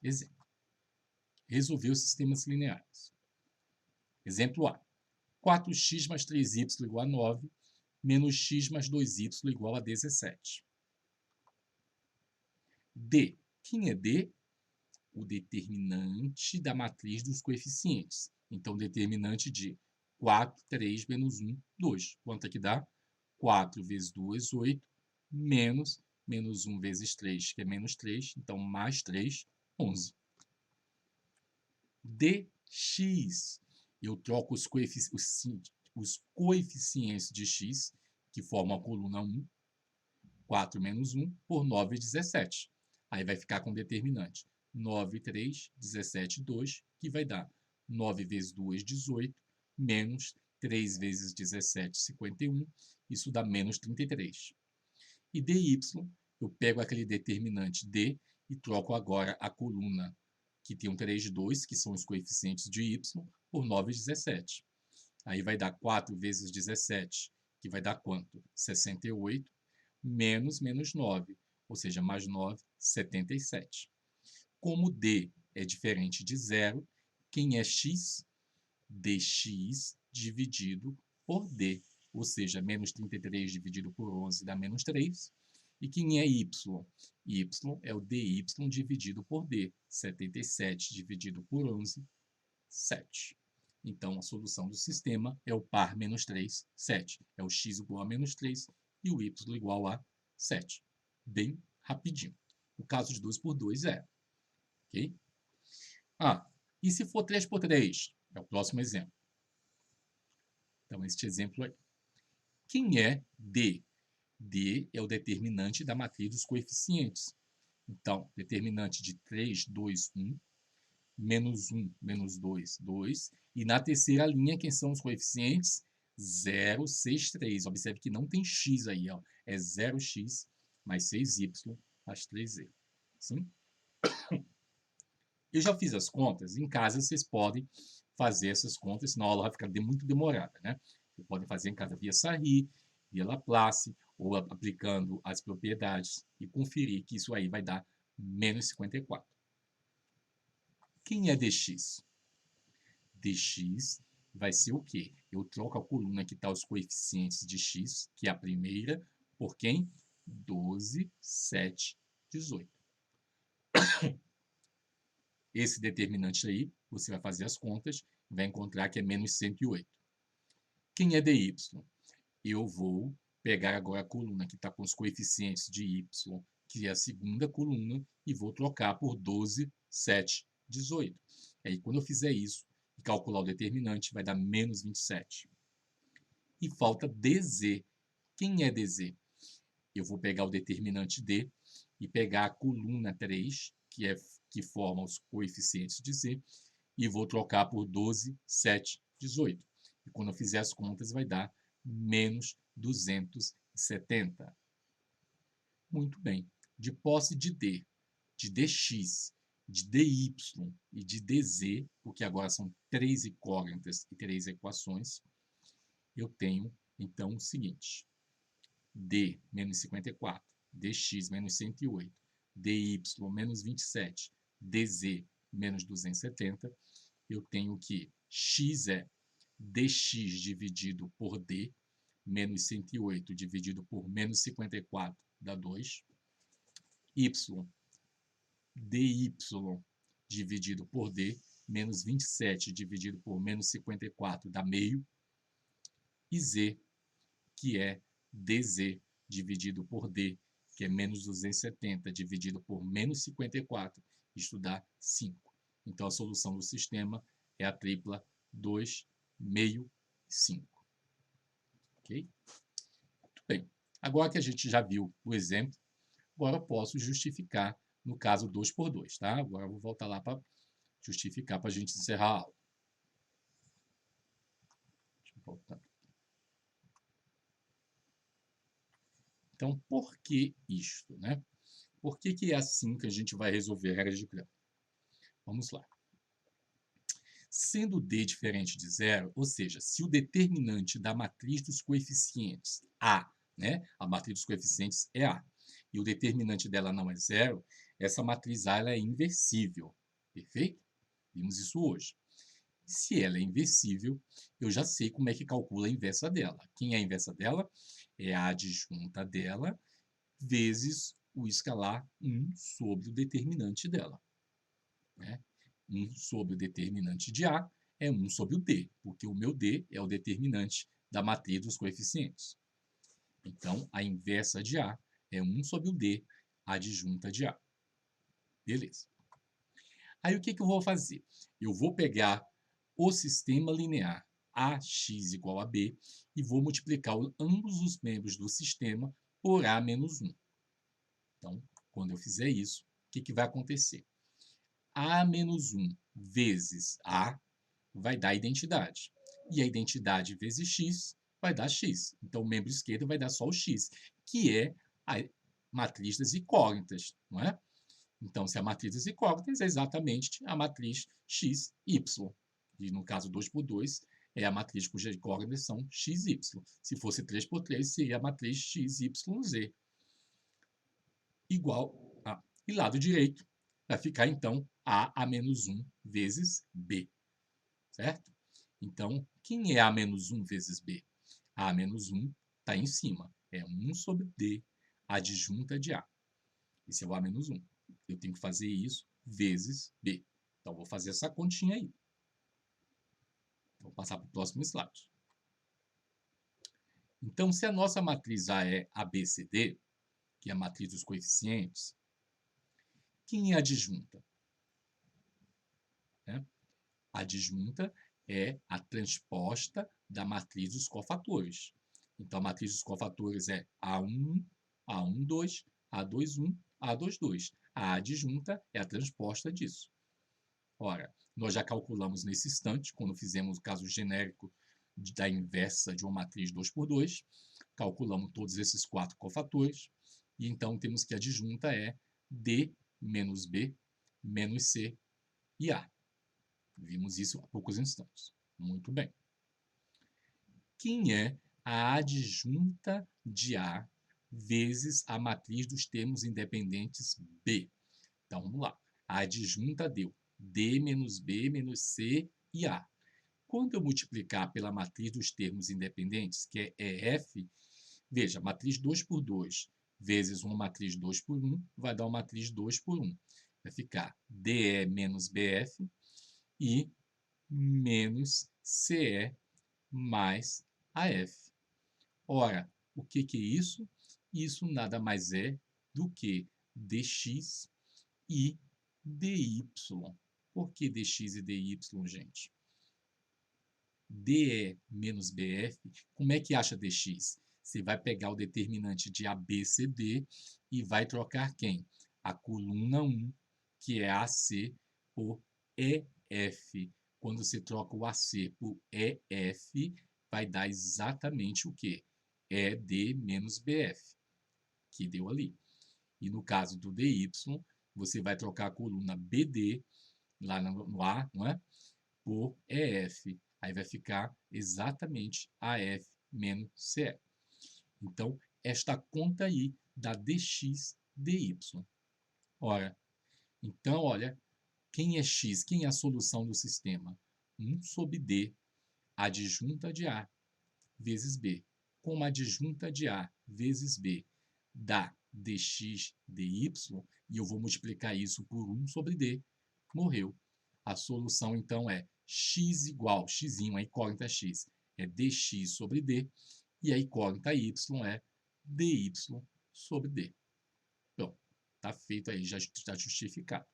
Exemplo. Resolver os sistemas lineares. Exemplo A. 4x mais 3y igual a 9, menos x mais 2y igual a 17. D. Quem é D? O determinante da matriz dos coeficientes. Então, determinante de 4, 3, menos 1, 2. Quanto é que dá? 4 vezes 2, 8, menos 1 vezes 3, que é menos 3. Então, mais 3, 11. Dx. Eu troco os coeficientes de x, que formam a coluna 1, 4 menos 1, por 9, 17. Aí vai ficar com determinante 9, 3, 17, 2, que vai dar 9 vezes 2, 18, menos 3 vezes 17, 51, isso dá menos 33. E dy, eu pego aquele determinante d e troco agora a coluna que tem um 3, 2, que são os coeficientes de y, por 9, 17. Aí vai dar 4 vezes 17, que vai dar quanto? 68, menos 9, ou seja, mais 9, 77. Como d é diferente de zero, quem é x? Dx dividido por d, ou seja, menos 33 dividido por 11 dá menos 3. E quem é y? Y é o dy dividido por d, 77 dividido por 11, 7. Então, a solução do sistema é o par menos 3, 7. É o x igual a menos 3 e o y igual a 7. Bem rapidinho. O caso de 2 por 2 é. Ok? E se for 3 por 3? É o próximo exemplo. Então, este exemplo aí. Quem é D? D é o determinante da matriz dos coeficientes. Então, determinante de 3, 2, 1, menos 1, menos 2, 2. E na terceira linha, quem são os coeficientes? 0, 6, 3. Observe que não tem x aí, ó. É 0x mais 6y mais 3z. Sim? Eu já fiz as contas. Em casa, vocês podem fazer essas contas, senão a aula vai ficar muito demorada, né? Vocês podem fazer em casa via Sarri, via Laplace, ou aplicando as propriedades e conferir que isso aí vai dar menos 54. Quem é dx? Dx vai ser o quê? Eu troco a coluna que está os coeficientes de x, que é a primeira, por quem? 12, 7, 18. Esse determinante aí, você vai fazer as contas e vai encontrar que é menos 108. Quem é dy? Eu vou pegar agora a coluna que está com os coeficientes de y, que é a segunda coluna, e vou trocar por 12, 7, 18. Aí, quando eu fizer isso e calcular o determinante, vai dar menos 27. E falta dz. Quem é dz? Eu vou pegar o determinante d e pegar a coluna 3, que forma os coeficientes de z, e vou trocar por 12, 7, 18. E quando eu fizer as contas, vai dar menos 270. Muito bem. De posse de d, de dx, de dy e de dz, porque agora são 3 incógnitas e 3 equações, eu tenho, então, o seguinte. D, menos 54. Dx, menos 108. Dy, menos 27. Dz, menos 270. Eu tenho que x é dx dividido por d, menos 108 dividido por menos 54 dá 2. Y, dy dividido por d, menos 27 dividido por menos 54 dá meio. E Z, que é dz dividido por d, que é menos 270 dividido por menos 54, isto dá 5. Então, a solução do sistema é a tripla 2, meio e 5. Ok? Muito bem. Agora que a gente já viu o exemplo, agora eu posso justificar no caso 2 por 2, tá? Agora eu vou voltar lá para justificar para a gente encerrar a aula. Deixa eu voltar. Então, por que isto, né? Por que é assim que a gente vai resolver regras de grafo? Vamos lá. Sendo d diferente de zero, ou seja, se o determinante da matriz dos coeficientes A, né? A matriz dos coeficientes é A, e o determinante dela não é zero, essa matriz A ela é inversível. Perfeito? Vimos isso hoje. Se ela é inversível, eu já sei como é que calcula a inversa dela. Quem é a inversa dela? É a adjunta dela vezes o escalar 1 sobre o determinante dela. Né? 1 sobre o determinante de A é 1 sobre o D, porque o meu D é o determinante da matriz dos coeficientes. Então, a inversa de A é 1 sobre o D, adjunta de A. Beleza. Aí, o que eu vou fazer? Eu vou pegar o sistema linear AX igual a B e vou multiplicar ambos os membros do sistema por A menos 1. Então, quando eu fizer isso, o que vai acontecer? A menos 1 vezes A vai dar identidade. E a identidade vezes X vai dar X. Então, o membro esquerdo vai dar só o X, que é a matriz das incógnitas, não é? Então, se a matriz das incógnitas é exatamente a matriz XY. E no caso 2 por 2 é a matriz cujas incógnitas são XY. Se fosse 3 por 3, seria a matriz XYZ. Igual a... E lado direito vai ficar, então, A menos 1 vezes B. Certo? Então, quem é A menos 1 vezes B? A menos 1 está em cima. É 1 sobre D, adjunta de A. Esse é o A menos 1. Eu tenho que fazer isso vezes B. Então, vou fazer essa continha aí. Vou passar para o próximo slide. Então, se a nossa matriz A é ABCD, que é a matriz dos coeficientes, quem é a adjunta? A adjunta é a transposta da matriz dos cofatores. Então, a matriz dos cofatores é A1, A12, A21, A22. A adjunta é a transposta disso. Ora, nós já calculamos nesse instante, quando fizemos o caso genérico da inversa de uma matriz 2 por 2, calculamos todos esses 4 cofatores, e então temos que a adjunta é D menos B menos C e A. Vimos isso há poucos instantes. Muito bem. Quem é a adjunta de A vezes a matriz dos termos independentes B? Então, vamos lá. A adjunta deu D menos B menos C e A. Quando eu multiplicar pela matriz dos termos independentes, que é EF, veja, matriz 2 por 2 vezes uma matriz 2 por 1 vai dar uma matriz 2 por 1. Vai ficar DE menos BF e menos CE mais AF. Ora, o que é isso? Isso nada mais é do que dx e dy. Por que dx e dy, gente? DE menos BF, como é que acha dx? Você vai pegar o determinante de ABCD e vai trocar quem? A coluna 1, que é AC, por EF. Quando você troca o AC por EF, vai dar exatamente o quê? ED menos BF, que deu ali. E no caso do DY, você vai trocar a coluna BD, lá no A, não é? Por EF. Aí vai ficar exatamente AF menos CE. Então, esta conta aí dá dx dy. Ora, então, olha, quem é x? Quem é a solução do sistema? 1 sobre D, adjunta de A, vezes B. Como a adjunta de A vezes B dá dx dy, e eu vou multiplicar isso por 1 sobre D, morreu. A solução, então, é x igual, x, a incógnita x, é dx sobre d, e a incógnita y é dy sobre d. Então, está feito aí, já está justificado.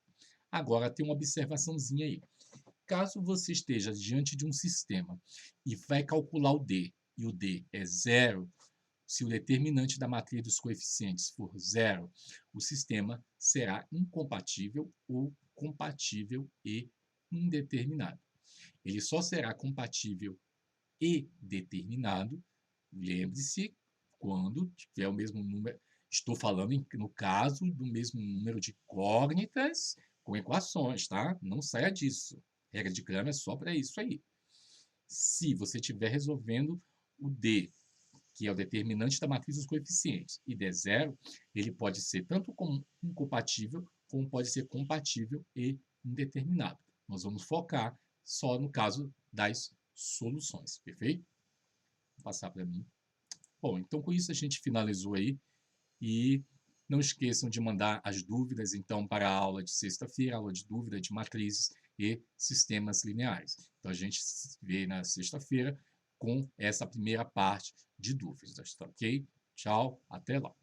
Agora, tem uma observaçãozinha aí. Caso você esteja diante de um sistema e vai calcular o d, e o d é zero, se o determinante da matriz dos coeficientes for zero, o sistema será incompatível ou compatível e indeterminado. Ele só será compatível e determinado, lembre-se, quando tiver o mesmo número. Estou falando no caso do mesmo número de incógnitas com equações, tá? Não saia disso. Regra de Cramer é só para isso aí. Se você estiver resolvendo o D, que é o determinante da matriz dos coeficientes, e der zero, ele pode ser tanto como incompatível, como pode ser compatível e indeterminado. Nós vamos focar só no caso das soluções, perfeito? Vou passar para mim. Bom, então com isso a gente finalizou aí, e não esqueçam de mandar as dúvidas, então, para a aula de sexta-feira, aula de dúvida de matrizes e sistemas lineares. Então, a gente se vê na sexta-feira com essa primeira parte de dúvidas, tá ok? Tchau, até lá.